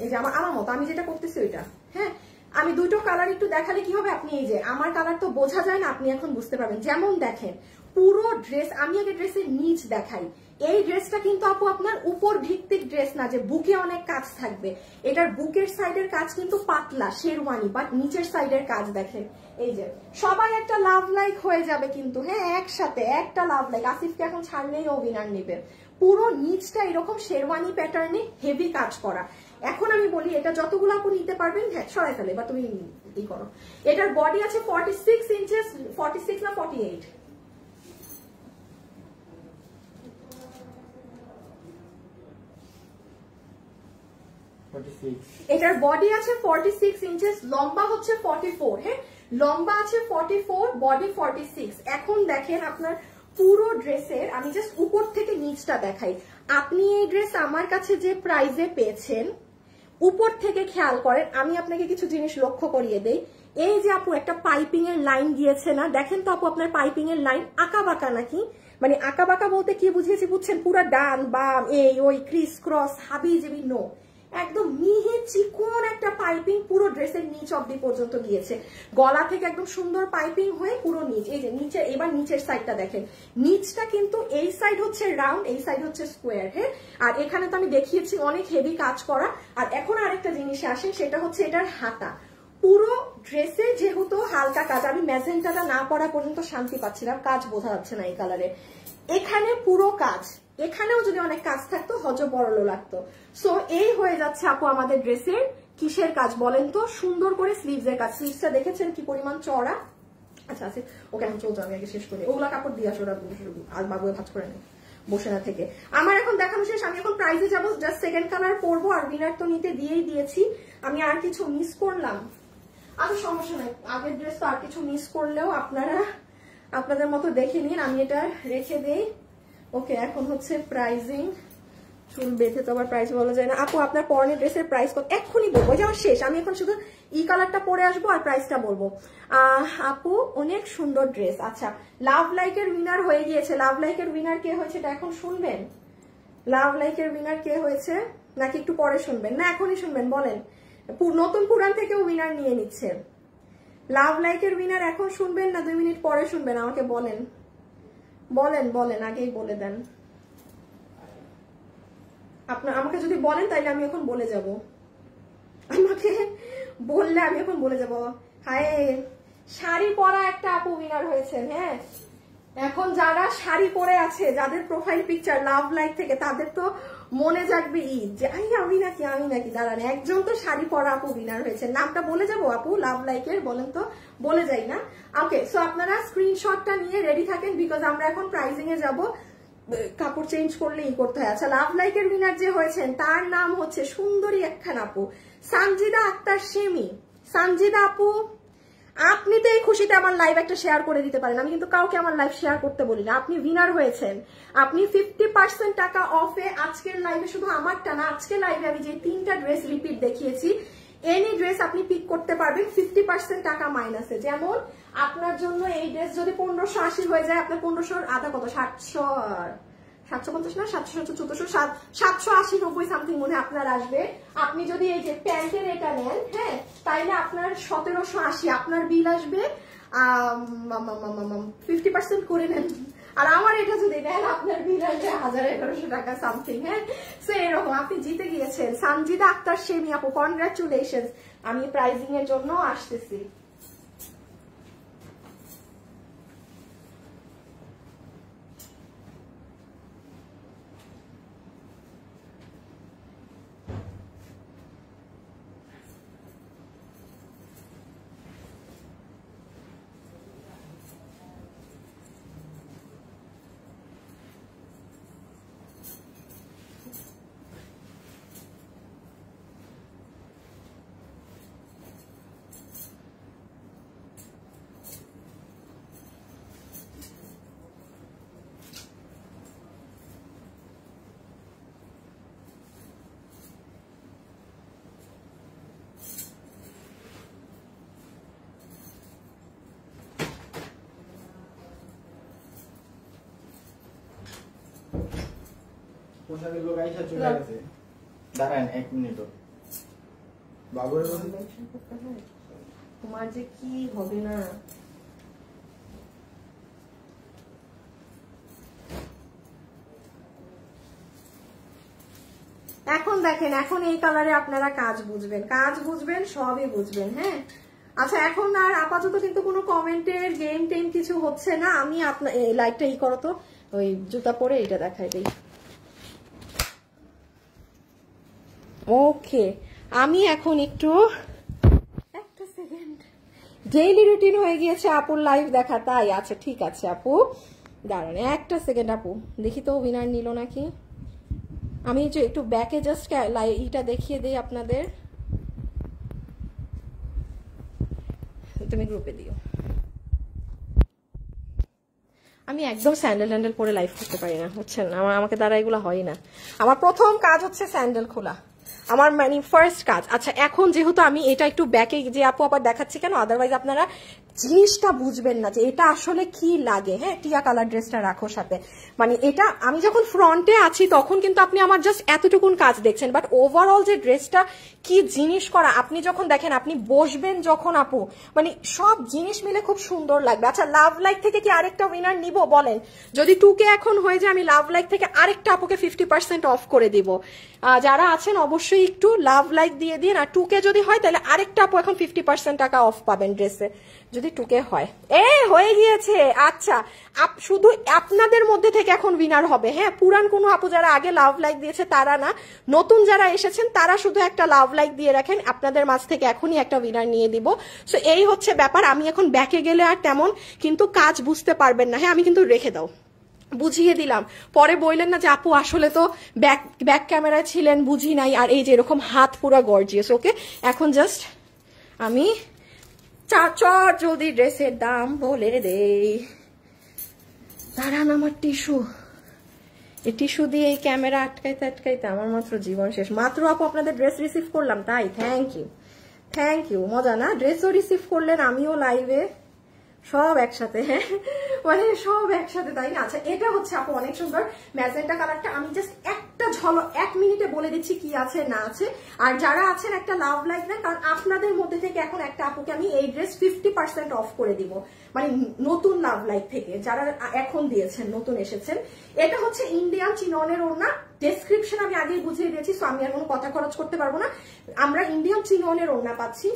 এই যে আমার মতো আমি যেটা করতেছি ওইটা। হ্যাঁ আমি দুটো কালার একটু দেখালে কি হবে, আপনি এই যে আমার কালার তো বোঝা যায় না, আপনি এখন বুঝতে পারবেন। যেমন দেখেন পুরো ড্রেস, আমি আগে ড্রেসের নিচ দেখাই। এই ড্রেসটা কিন্তু আপু আপনার উপর ভিত্তিক ড্রেস না যে বুকে অনেক কাজ থাকবে, এটার বুকের সাইডের কাজ কিন্তু পাতলা শেরওয়ানি, বাট নিচের সাইডের কাজ দেখেন। এই যে সবাই একটা লাভ লাইক হয়ে যাবে কিন্তু, হ্যাঁ একসাথে একটা লাভ লাইক। আসিফকে এখন ছাড়লেই ও উইনার নেবে। পুরো নিচটা এরকম শেরওয়ানি প্যাটার্নে হেভি কাজ করা। এখন আমি বলি এটা যতগুলো আপু নিতে পারবেন, হ্যাঁ সরাই ফেলে বা তুমি ই করো। এটার বডি আছে 46 ইঞ্চেস, 46 না 48, এটার বডি আছে 46 ইঞ্চেস, লম্বা হচ্ছে 44, হ্যাঁ লম্বা আছে 44, বডি 46। এখন দেখেন আপনার পুরো ড্রেসের, আমি জাস্ট উপর থেকে নিচটা দেখাই। আপনি এই ড্রেস আমার কাছে যে প্রাইজে পেয়েছেন, উপর থেকে খেয়াল করেন, আমি আপনাকে কিছু জিনিস লক্ষ্য করিয়ে দেই। এই যে আপু একটা পাইপিং এর লাইন দিয়েছে না, দেখেন তো আপু আপনার পাইপিং এর লাইন আঁকা বাঁকা নাকি? মানে আঁকা বাঁকা বলতে কি বুঝিয়েছি বুঝছেন? পুরো ডান বাম এই ওই ক্রিস ক্রস হাবি জিবি নো, একদম মিহি চিকন একটা পাইপিং পুরো ড্রেসের নিচ অব্দি পর্যন্ত গিয়েছে। গলা থেকে একদম সুন্দর পাইপিং হয়ে পুরো নিচ, এই যে নিচে, এবার নিচের সাইডটা দেখেন। নিচটা কিন্তু এই সাইড হচ্ছে রাউন্ড, এই সাইড হচ্ছে স্কোয়ার, হ্যাঁ। আর এখানে তো আমি দেখিয়েছি অনেক হেভি কাজ করা। আর এখন আরেকটা জিনিসে আসেন, সেটা হচ্ছে এটার হাতা। পুরো ড্রেসে যেহেতু হালকা কাজ, আমি ম্যাজেন্টাটা না পরা পর্যন্ত শান্তি পাচ্ছিলাম, কাজ বোঝা যাচ্ছে না এই কালারে। এখানে পুরো কাজ, এখানেও যদি অনেক কাজ থাকতো হজ বড়লো লাগতো। সো এই হয়ে যাচ্ছে আপু আমাদের ড্রেসের কিসের কাজ বলেন তো? সুন্দর করে স্লিভস এর কাজ। স্লিভসটা দেখেছেন কি পরিমাণ চড়া? আচ্ছা আছে ওকে, আমি চলতো, আমি আগে শেষ করি। ওগুলা কাপড় দিয়ে আসো, ওরা আর বাবুয়ে ভাজ করে নেই বসে না থেকে। আমার এখন দেখানো শেষ, আমি এখন প্রাইজে যাবো। জাস্ট সেকেন্ড কালার পরবো, আর উইনার তো নিতে দিয়েই দিয়েছি। আমি আর কিছু মিস করলাম? আচ্ছা সমস্যা নাই, আগের ড্রেস তো আর কিছু মিস করলেও আপনারা আপনাদের মতো দেখে নিন, আমি এটা রেখে দেই। ওকে, এখন হচ্ছে প্রাইজিং। চুল বেঁধে তো আবার প্রাইস বলা যায় না। আপু আপনার পরনের ড্রেসের প্রাইস কত? এক্ষুনি বলবো, যে আমার শেষ, আমি এখন শুধু ই কালারটা পরে আসবো আর প্রাইসটা বলবো। আপু অনেক সুন্দর ড্রেস। আচ্ছা, লাভ লাইকের উইনার হয়ে গিয়েছে। লাভ লাইকের উইনার কে হয়েছে এটা এখন শুনবেন? লাভ লাইকের উইনার কে হয়েছে নাকি একটু পরে শুনবেন? না এখনই শুনবেন, বলেন। নতুন পুরান থেকেও উইনার নিয়ে নিচ্ছে। লাভ লাইকের উইনার এখন শুনবেন না 2 মিনিট পরে শুনবেন? আমাকে বলেন বলেন বলেন, আগেই বলে দেন। আপনার আমাকে যদি বলেন তাইলে আমি এখন বলে যাব, আমাকে বললে আমি এখন বলে যাব। হায়, শাড়ি পরা একটা আপু উইনার হয়েছেন। হ্যাঁ, এখন যারা শাড়ি পরে আছে, যাদের প্রোফাইল পিকচার লাভ লাইক থেকে, তাদের তো মনে জাগবে ঈদ, যে আমি নাকি দাঁড়ান, একজন তো শাড়ি পরা আপু উইনার হয়েছে। নামটা বলে যাবো আপু লাভ লাইকের? বলেন তো, বলে যাই না? ওকে, সো আপনারা স্ক্রিনশটটা নিয়ে রেডি থাকেন, বিকজ আমরা এখন প্রাইজিং এ যাবো। কাপড় চেঞ্জ করলে ই করতে হয়। আচ্ছা, লাভ লাইকের উইনার যে হয়েছেন তার নাম হচ্ছে সুন্দরী একখান আপু, সানজিদা আক্তার সেমি। সানজিদা আপু, আপনি তো এই খুশিতে আমার লাইভ একটা শেয়ার করে দিতে পারেন, আমি কিন্তু কাউকে আমার লাইভ শেয়ার করতে বলি না। আপনি উইনার হয়েছেন, আপনি 50% টাকা অফে আজকের লাইভে, শুধু আমারটা না, আজকের লাইভে আমি যে 3টা ড্রেস রিপিট দেখিয়েছি, এনি ড্রেস আপনি পিক করতে পারবেন 50% টাকা মাইনাসে। যেমন আপনার জন্য এই ড্রেস যদি 1580 হয়ে যায়, আপনার 1500 আধা কত, 750 না 780 90 সামথিং মনে হয় আপনার আসবে। আপনি যদি এই যে প্যান্টের এটা নেন, হ্যাঁ, তাইলে আপনার 1780 আপনার বিল আসবে। 50% করে নেন, আর আমার এটা যদি নেন আপনার বিল আসবে 1100 টাকা সামথিং। হ্যাঁ, সো এরকম আপনি জিতে গিয়েছেন। সানজিদা আক্তার সেমি আপু, কনগ্রাচুলেশন। আমি প্রাইজিং এর জন্য আসতেছি। পোশাকের লোক আইসা চলে গেছে, দাঁড়ান 1 মিনিট। বাবুর তোমার যে কি হবে না। এখন দেখেন, এখন এই কালারে আপনারা কাজ বুঝবেন, সবই বুঝবেন। হ্যাঁ আচ্ছা, এখন আর আপাতত কিন্তু কোনো কমেন্টের গেম টেম কিছু হচ্ছে না। আমি আপনার লাইটটা ই করো তো, ওই জুতা পরে এটা দেখাই দেই। ওকে, আমি এখন একটু একটা সেকেন্ড, ডেইলি রুটিন হয়ে গিয়েছে আপুর লাইভ দেখা, তাই আচ্ছা ঠিক আছে আপু দাঁড়ান একটা সেকেন্ড আপু, দেখি তো উইনার নিল নাকি। আমি যে একটু ব্যাকে জাস্ট ইটা দেখিয়ে দিই আপনাদের, তুমি গ্রুপে দিও। আমি একদম স্যান্ডেল পরে লাইভ করতে পারি না, বুঝছেন, আমাকে দ্বারা এগুলো হয় না। আমার প্রথম কাজ হচ্ছে স্যান্ডেল খোলা, আমার মানে ফার্স্ট কাজ। আচ্ছা এখন যেহেতু আমি এটা একটু ব্যাকে যে আপু আবার দেখাচ্ছি কেন, আদারওয়াইজ আপনারা জিনিসটা বুঝবেন না যে এটা আসলে কি লাগে। হ্যাঁ, টিয়া কালার ড্রেসটা রাখো সাথে, মানে এটা আমি যখন ফ্রন্টে আছি তখন কিন্তু আপনি আমার জাস্ট এতটুকুন কাজ দেখছেন, বাট ওভারঅল যে ড্রেসটা কি জিনিস করা, আপনি যখন দেখেন, আপনি বসবেন যখন আপু, মানে সব জিনিস মিলে খুব সুন্দর লাগবে। আচ্ছা, লাভ লাইক থেকে কি আরেকটা উইনার নিব বলেন? যদি 2K এখন হয়ে যায়, আমি লাভ লাইক থেকে আরেকটা আপুকে 50% অফ করে দিব। যারা আছেন অবশ্যই একটু লাভ লাইক দিয়ে দিন, আর 2K যদি হয় তাহলে আরেকটা আপু এখন 50% টাকা অফ পাবেন ড্রেসে, যদি 2K হয়। হয়ে গিয়েছে। আচ্ছা, শুধু আপনাদের মধ্যে থেকে এখন উইনার হবে। হ্যাঁ, পুরান কোনো আপু যারা আগে লাভ লাইক দিয়েছে তারা না, নতুন যারা এসেছেন তারা শুধু একটা লাভ লাইক দিয়ে রাখেন, আপনাদের মাঝ থেকে এখনই একটা উইনার নিয়ে দিব। সো এই হচ্ছে ব্যাপার। আমি এখন ব্যাকে গেলে আর তেমন কিন্তু কাজ বুঝতে পারবেন না। হ্যাঁ, আমি কিন্তু রেখে দাও, বুঝিয়ে দিলাম, পরে বললেন না যে আপু আসলে তো ব্যাক ক্যামেরায় ছিলেন, বুঝি নাই। আর এই যে এরকম হাত পুরো গর্জিয়াস। ওকে, এখন জাস্ট আমি চট জলদি ড্রেসের দাম বলে দেই। দাঁড়ান, আমার টিস্যু, এই টিস্যু দিয়ে এই ক্যামেরা আটকাইতে আমার মাত্র জীবন শেষ। মাত্র আপু আপনাদের ড্রেস রিসিভ করলাম, তাই থ্যাংক ইউ। মজা না, ড্রেসও রিসিভ করলেন, আমিও লাইভে, সব একসাথে। হ্যাঁ, মানে সব একসাথে, তাই না? আচ্ছা, এটা হচ্ছে আপু অনেক সুন্দর ম্যাজেন্টা কালারটা। আমি জাস্ট একটা ঝলক 1 মিনিটে বলে দিচ্ছি কি আছে না আছে। আর যারা আছেন একটা লাভ লাইক দেন, কারণ আপনাদের মধ্যে থেকে এখন একটা আপুকে আমি এই ড্রেস 50% অফ করে দিব, মানে নতুন লাভ লাইক থেকে যারা এখন দিয়েছেন, নতুন এসেছেন। এটা হচ্ছে ইন্ডিয়ান চিননের ওড়না, ডেসক্রিপশন আমি আগেই বুঝিয়ে দিয়েছি, সো আমি আর কোনো কথা খরচ করতে পারবো না। আমরা ইন্ডিয়ান চিননের ওড়না পাচ্ছি।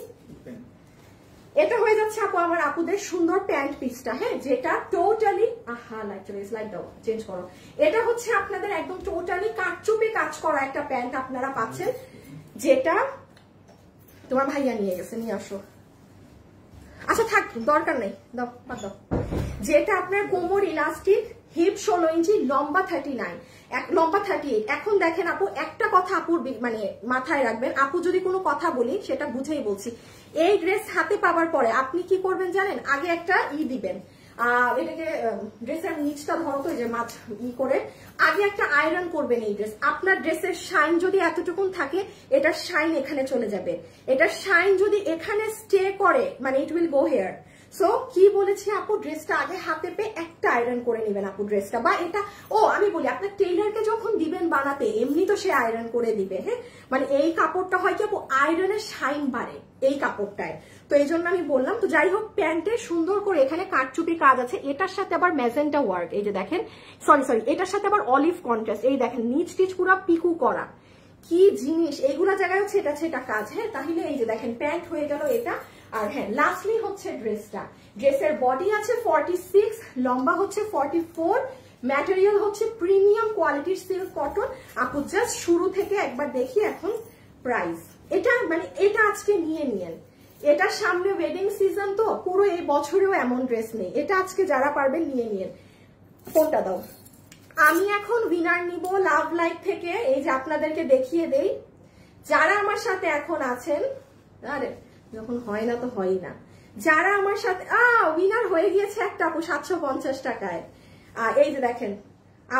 এটা হয়ে যাচ্ছে আপু আমার আপুদের সুন্দর প্যান্ট পিসটা। হ্যাঁ, যেটা টোটালি লাইট দাও, চেঞ্জ করো। এটা হচ্ছে আপনাদের একদম টোটালি কাটচুপে কাজ করা একটা প্যান্ট আপনারা পাচ্ছেন, যেটা তোমার ভাইয়া নিয়ে গেছে, নিয়ে আসো। আচ্ছা থাক, দরকার নেই, দাও বাদ দাও। যেটা আপনার কোমর ইলাস্টিক, হিপ 16 ইঞ্চি, লম্বা 39, লম্বা 38। এখন দেখেন আপু, একটা কথা আপুর মানে মাথায় রাখবেন, আপু যদি কোনো কথা বলি সেটা বুঝেই বলছি। এই ড্রেস হাতে পাওয়ার পরে আপনি কি করবেন জানেন? আগে একটা দিবেন, এটাকে ড্রেসের নিচটা ধরো তো, যে মাছ করে আগে একটা আয়রন করবেন এই ড্রেস। আপনার ড্রেসের শাইন যদি এতটুকুন থাকে, এটার শাইন এখানে চলে যাবে। এটার শাইন যদি এখানে স্টে করে, মানে it will go here. So কি বলেছি আপু, ড্রেসটা আগে হাতে পেয়ে একটা আয়রন করে নেবেন আপু ড্রেসটা। বা এটা আমি বলি, আপনার টেইলারকে যখন দিবেন বানাতে, এমনি তো সে আয়রন করে দিবে। হ্যাঁ, মানে এই কাপড়টা হয় কি আপু, আয়রনের শাইন বাড়ে এই কাপড়টায়, তো এই জন্য আমি বললাম। তো যাই হোক, প্যান্টের সুন্দর করে এখানে কাটচুপি কাজ আছে, এটার সাথে আবার ম্যাজেন্টা ওয়ার্ক, এই যে দেখেন, সরি এটার সাথে আবার অলিভ কন্ট্রাস্ট, এই দেখেন নিচ টিচ পুরো পিকু করা, কি জিনিস এইগুলা জায়গায় হচ্ছে এটা কাজ। হ্যাঁ, তাহলে এই যে দেখেন প্যান্ট হয়ে গেল এটা। আর হ্যাঁ, লাস্টলি হচ্ছে ড্রেসটা, ড্রেসের বডি আছে 46, লম্বা হচ্ছে 44, ম্যাটেরিয়াল হচ্ছে প্রিমিয়াম কোয়ালিটির সিল্ক কটন। আপু জাস্ট শুরু থেকে একবার দেখি এখন প্রাইস। এটা মানে এটা আজকে নিয়ে নিয়েন, এটা সামনে ওয়েডিং সিজন, তো পুরো এই বছরেও এমন ড্রেস নেই, এটা আজকে যারা পারবেন নিয়ে নিয়েন। ফোনটা দাও। আমি এখন উইনার নিব লাভ লাইক থেকে, এই যে আপনাদেরকে দেখিয়ে দেই যারা আমার সাথে এখন আছেন। আরে যখন হয় না তো হয়ই না। যারা আমার সাথে উইনার হয়ে গিয়েছে একটা আপু 750 টাকায়। এই যে দেখেন,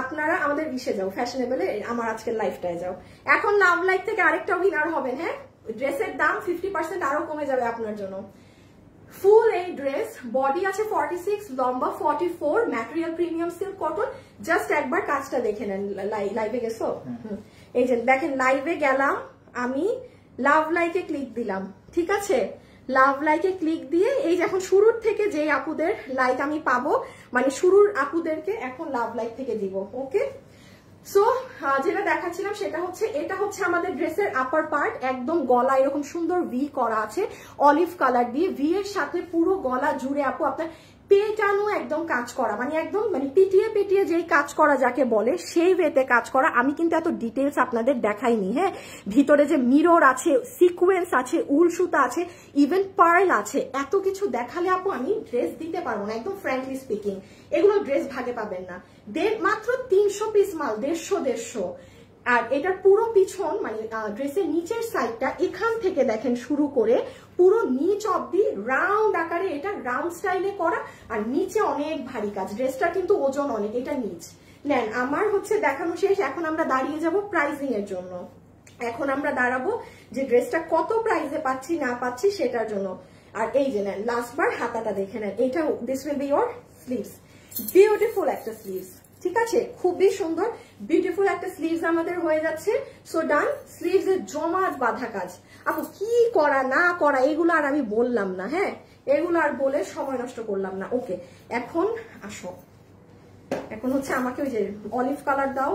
আপনারা আমাদের ইসে যাও, ফ্যাশনেবলে আমার আজকের লাইফটায় যাও। এখন লাভ লাইক থেকে আরেকটা উইনার হবেন। হ্যাঁ, ড্রেসের দাম 50% আরো কমে যাবে আপনার জন্য। ফুল এই ড্রেস, বডি আছে 46, লম্বা 44, material premium silk cotton. Just একবার কাজটা দেখে নেন। লাইভে গেছো? এই যে দেখেন, লাইভে গেলাম আমি, লাভ লাইকে ক্লিক দিলাম, ঠিক আছে? লাভ লাইকে ক্লিক দিয়ে এই যে এখন শুরুর থেকে যে আপুদের লাইক আমি পাবো, মানে শুরুর আপুদেরকে এখন লাভ লাইক থেকে দিব। ওকে, সো যেটা দেখাচ্ছিলাম সেটা হচ্ছে, এটা হচ্ছে আমাদের ড্রেসের আপার পার্ট, একদম গলা এরকম সুন্দর ভি করা আছে অলিভ কালার দিয়ে। ভি এর সাথে পুরো গলা জুড়ে আপু আপনার পেটানো একদম কাজ করা, মানে একদম মানে পিটিয়ে পিটিয়ে যেই কাজ করা যাকে বলে সেই ওয়েতে কাজ করা। আমি কিন্তু এত ডিটেলস আপনাদের দেখাইনি, হ্যাঁ। ভিতরে যে মিরর আছে, সিকোয়েন্স আছে, উল সুতা আছে, ইভেন পার্ল আছে, এত কিছু দেখালে আপু আমি ড্রেস দিতে পারবো না, একদম ফ্র্যাঙ্কলি স্পিকিং। এগুলো ড্রেস ভাগে পাবেন না। মাত্র 300 পিস মাল, 150। আর এটার পুরো পিছন মানে ড্রেসের নিচের সাইডটা এখান থেকে দেখেন শুরু করে পুরো নিচ অব্দি রাউন্ড আকারে, এটা রাউন্ড স্টাইলে করা, আর নিচে অনেক ভারী কাজ। ড্রেসটা কিন্তু ওজন অনেক, এটা নিচ নেন। আমার হচ্ছে দেখানো শেষ, এখন আমরা দাঁড়িয়ে যাব প্রাইসিং এর জন্য। এখন আমরা দাঁড়াবো যে ড্রেসটা কত প্রাইসে পাচ্ছি না পাচ্ছি সেটার জন্য। আর এই যে নেন লাস্ট বার হাতাটা দেখে নেন, এটা this will be your sleeves, beautiful একটা স্লিভস, ঠিক আছে, খুবই সুন্দর বিউটিফুল একটা স্লিভস আমাদের হয়ে যাচ্ছে। সো ডান, স্লিভস এর জমাট বাঁধা কাজ। আপু কি করা না করা এগুলো আর আমি বললাম না, হ্যাঁ, এগুলো আর বলে সময় নষ্ট করলাম না। ওকে, এখন আসো, এখন হচ্ছে আমাকে ওই যে অলিভ কালার দাও।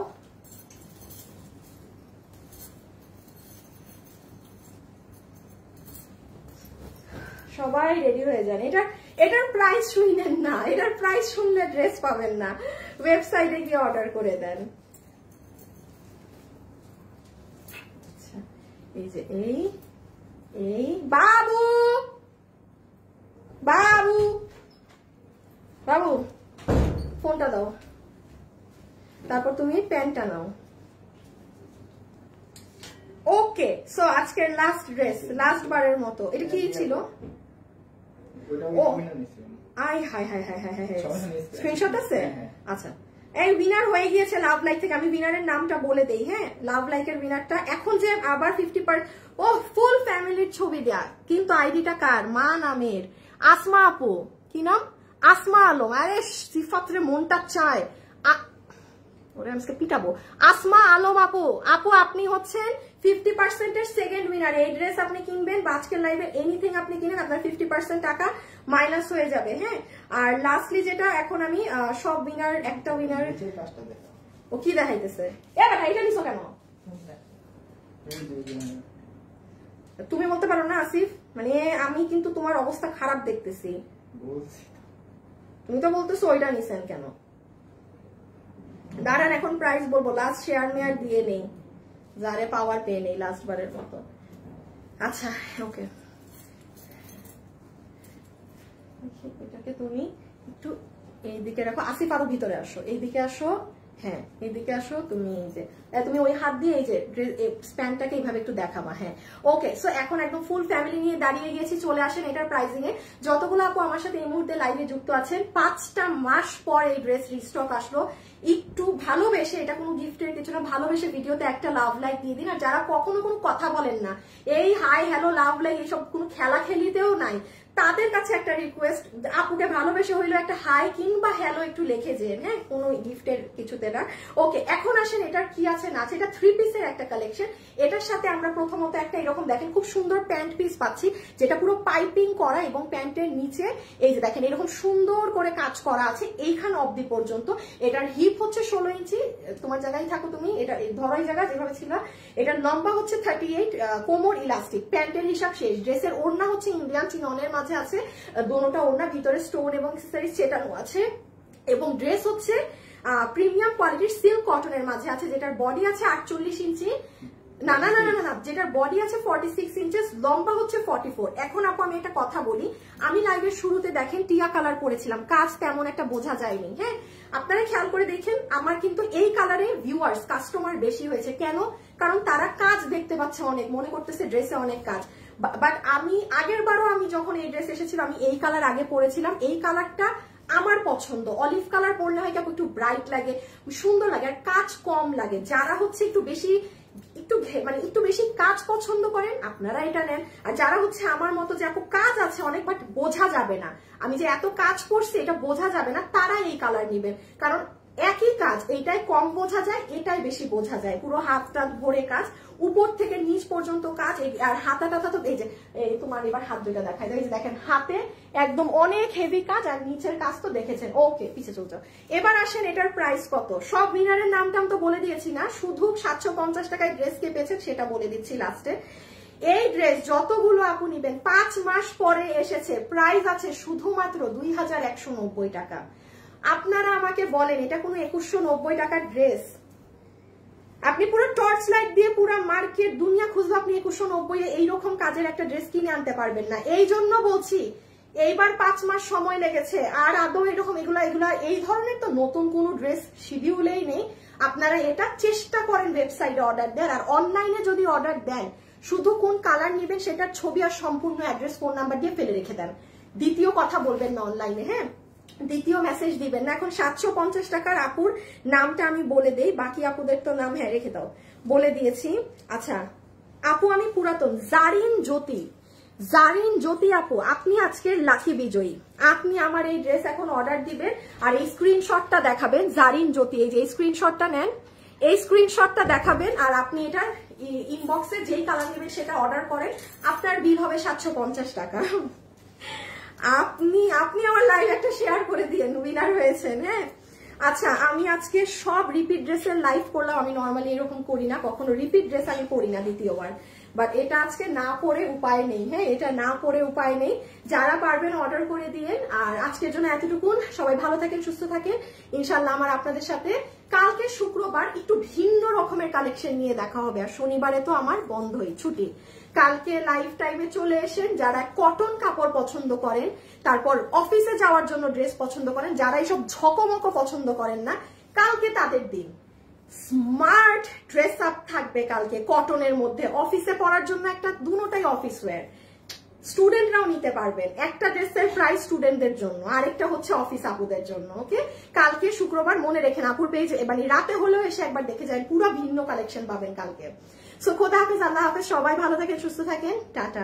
সবাই রেডি হয়ে যান। এটার প্রাইস শুনলেন না, এটার প্রাইস শুনলে ড্রেস পাবেন না, ওয়েবসাইটে গিয়ে অর্ডার করে দেন। আচ্ছা, এই যে এই বাবু বাবু বাবু ফোনটা দাও, তারপর তুমি প্যান্টটা নাও। ওকে, সো আজকের লাস্ট ড্রেস, লাস্ট বারের মতো। এটা কি ছিল? I high high high high high, screenshot আছে? আচ্ছা, এই উইনার হয়ে গিয়েছে লাভ লাইক থেকে। আমি উইনারের নামটা বলে দেই, হ্যাঁ, লাভ লাইকের উইনারটা। এখন যে আবার 50% ও ফুল ফ্যামিলির ছবি দেয়া, কিন্তু আইডিটা কার? মা নামের আসমা আপু। কি নাম? আসমা আলম। আরে সিফাতরে মনটা চায়, ওরে আমি পিটাবো। আসমা আলম আপু, আপু আপনি হচ্ছেন 50% এর সেকেন্ড উইনার। এই ড্রেস আপনি কিনবেন বা আজকের লাইভে এনিথিং আপনি কিনেন, আপনার 50% টাকা মাইনাস হয়ে যাবে, হ্যাঁ। আর লাস্টলি যেটা এখন আমি সব উইনার, একটা উইনার ও কি দেখাইতেছে? এটা নিছো কেন? তুমি বলতে পারো না আসিফ, মানে আমি কিন্তু তোমার অবস্থা খারাপ দেখতেছি। তুমি তো বলতেছো ওইটা নিছেন কেন? দাঁড়ান, এখন প্রাইস বলবো। লাস্ট শেয়ার মেয়ার দিয়ে নেই, যারে পাওয়ার পেয়ে নেই লাস্ট বারের মতো। আচ্ছা, ওকে, এটাকে তুমি একটু এইদিকে রাখো। আসিফ আরো ভিতরে আসো, এইদিকে আসো, হ্যাঁ এইদিকে আসো। তুমি এই যে তুমি ওই হাত দিয়ে এই যে স্প্যানটাকে এইভাবে একটু দেখাবা, হ্যাঁ। ওকে, সো এখন একদম ফুল ফ্যামিলি নিয়ে দাঁড়িয়ে গেছি। চলে আসেন এটার প্রাইসিং এ। যতগুলো আপু আমার সাথে এই মুহূর্তে লাইভে যুক্ত আছেন, 5টা মাস পর এই ড্রেস রিস্টক আসলো। একটু ভালোবেসে, এটা কোনো গিফটের কিছু না, ভালোবেসে ভিডিওতে একটা লাভ লাইক দিয়ে দিন। আর যারা কখনো কোনো কথা বলেন না, এই হাই হ্যালো লাভ লাইক এইসব কোনো খেলা খেলিতেও নাই, তাদের কাছে একটা রিকোয়েস্ট, আপুকে ভালোবেসে হইলো একটা হাই কিংবা হ্যালো একটু লিখে যেন, হ্যাঁ, কোনো গিফটের কিছুতে না। ওকে, এখন আসেন এটার কি আছে না আছে। এটা 3 পিসের একটা কালেকশন। এটার সাথে আমরা প্রথমত একটা এরকম দেখেন খুব সুন্দর প্যান্ট পিস পাচ্ছি, যেটা পুরো পাইপিং করা এবং প্যান্টের নিচে এই যে দেখেন এরকম সুন্দর করে কাজ করা আছে এইখান অবধি পর্যন্ত। এটার হিপ হচ্ছে 16 ইঞ্চি, তোমার জায়গায় থাকো তুমি, এটা ধরাই জায়গা যেভাবে ছিল। এটার লম্বা হচ্ছে 38, কোমর ইলাস্টিক, প্যান্টের হিসাব শেষ। ড্রেসের ওড়না হচ্ছে ইন্ডিয়ান চিননের মাঝে আছে, দোনোটা ওড়না, ভিতরে স্টোন এবং অ্যাকসেসরিজ চেটানো আছে। এবং ড্রেস হচ্ছে প্রিমিয়াম কোয়ালিটির সিল্ক কটনের মাঝে আছে, যেটার বডি আছে 48 ইঞ্চি, না না না না না, যেটার বডি আছে 46 ইঞ্চেস, লম্বা হচ্ছে 44। এখন আপু আমি একটা কথা বলি, আমি লাইভের শুরুতে দেখেন টিয়া কালার পরেছিলাম, কাজ তেমন একটা বোঝা যায়নি, হ্যাঁ। আপনারা খেয়াল করে দেখেন আমার কিন্তু এই কালারে ভিউয়ার্স কাস্টমার বেশি হয়েছে। কেন? কারণ তারা কাজ দেখতে পাচ্ছে অনেক, মনে করতেছে ড্রেসে অনেক কাজ। বাট আমি আগের বারও আমি যখন এই ড্রেস এসেছিল আমি এই কালার আগে পরেছিলাম, এই কালারটা আমার পছন্দ। অলিভ কালার পরলে হয় একটু ব্রাইট লাগে, সুন্দর লাগে, আর কাজ কম লাগে। যারা হচ্ছে একটু বেশি কাজ পছন্দ করেন আপনারা এটা নেন। আর যারা হচ্ছে আমার মতো যে আপু কাজ আছে অনেক বাট বোঝা যাবে না, আমি যে এত কাজ করছি এটা বোঝা যাবে না, তারা এই কালার নিবেন। কারণ একই কাজ, এইটাই কম বোঝা যায়, এটাই বেশি বোঝা যায়। পুরো হাতটা ভরে কাজ, উপর থেকে নিচ পর্যন্ত কাজ। আর হাতা টাতা তো এই যে তোমার এবার হাত দুইটা দেখায়, দেখেন হাতে একদম অনেক হেভি কাজ, আর নিচের কাজ তো দেখেছেন। ওকে, পিছে চলছে। এবার আসেন এটার প্রাইস কত। সব উইনারের নাম টাম তো বলে দিয়েছি না, শুধু 750 টাকায় ড্রেস কে পেয়েছেন সেটা বলে দিচ্ছি লাস্টে। এই ড্রেস যতগুলো আপু নিবেন 5 মাস পরে এসেছে, প্রাইস আছে শুধুমাত্র 2190 টাকা। আপনারা আমাকে বলেন এটা কোনো 2190 টাকার ড্রেস? আপনি পুরো টর্চ লাইট দিয়ে পুরো মার্কেট দুনিয়া খুঁজবে, আপনি 2190 এইরকম কাজের একটা ড্রেস কিনে আনতে পারবেন না। এই জন্য বলছি এইবার 5 মাস সময় লেগেছে, আর আদৌ এরকম এগুলা এই ধরনের তো নতুন কোনো ড্রেস শিডিউলেই নেই। আপনারা এটা চেষ্টা করেন ওয়েবসাইটে অর্ডার দেন, আর অনলাইনে যদি অর্ডার দেন শুধু কোন কালার নেবেন সেটার ছবি আর সম্পূর্ণ অ্যাড্রেস ফোন নাম্বার দিয়ে ফেলে রেখে দেন। দ্বিতীয় কথা বলবেন না অনলাইনে, হ্যাঁ, দ্বিতীয় মেসেজ দিবেন না। এখন 750 টাকার আপুর নামটা আমি বলে দেই, বাকি আপুদের তো নাম হ্যাঁ রেখে দাও, বলে দিয়েছি। আচ্ছা আপু আমি পুরাতন জারিন জ্যোতি আপু, আপনি আজকের লাকি বিজয়ী। আপনি আমার এই ড্রেস এখন অর্ডার দিবেন, আর এই স্ক্রিনশটটা দেখাবেন। জারিন জ্যোতি, এই যে স্ক্রিনশটটা নেন, এই স্ক্রিনশটটা দেখাবেন, আর আপনি এটার ইনবক্সে যেই কালার নেবেন সেটা অর্ডার করেন। আপনার বিল হবে 750 টাকা। আপনি আমার লাইভ একটা শেয়ার করে দিয়েন, উইনার হয়েছেন। হ্যাঁ আচ্ছা, আমি আজকে সব রিপিট ড্রেসের লাইভ করলাম। আমি নর্মালি এরকম করি না, কখনো রিপিট ড্রেস আমি করি না দ্বিতীয়বার, বাট এটা আজকে না পরে উপায় নেই। হ্যাঁ, এটা না পরে উপায় নেই। যারা পারবেন অর্ডার করে দিয়েন। আর আজকের জন্য এতটুকুন। সবাই ভালো থাকেন, সুস্থ থাকেন। ইনশাল্লাহ আমার আপনাদের সাথে কালকে শুক্রবার একটু ভিন্ন রকমের কালেকশন নিয়ে দেখা হবে। আর শনিবারে তো আমার বন্ধই, ছুটি। কালকে লাইভ টাইমে চলে এসেন যারা কটন কাপড় পছন্দ করেন, তারপর অফিসে যাওয়ার জন্য ড্রেস পছন্দ করেন, যারা এইসব ঝকমকো পছন্দ করেন না, কালকে তাদের দিন। স্মার্ট ড্রেস আপ থাকবে কালকে কটনের মধ্যে, অফিসে পরার জন্য একটা, দুটোটাই অফিস ওয়্যার, স্টুডেন্টরাও নিতে পারবেন। একটা ড্রেসের প্রাইস স্টুডেন্টদের জন্য, আরেকটা হচ্ছে অফিস আপুদের জন্য। ওকে, কালকে শুক্রবার মনে রেখেন, আপুর পেজ মানে রাতে হলেও এসে একবার দেখে যান, পুরো ভিন্ন কালেকশন পাবেন কালকে। সো খোদা হাফেজ, আল্লাহ হাফেজ, সবাই ভালো থাকেন, সুস্থ থাকেন, টাটা।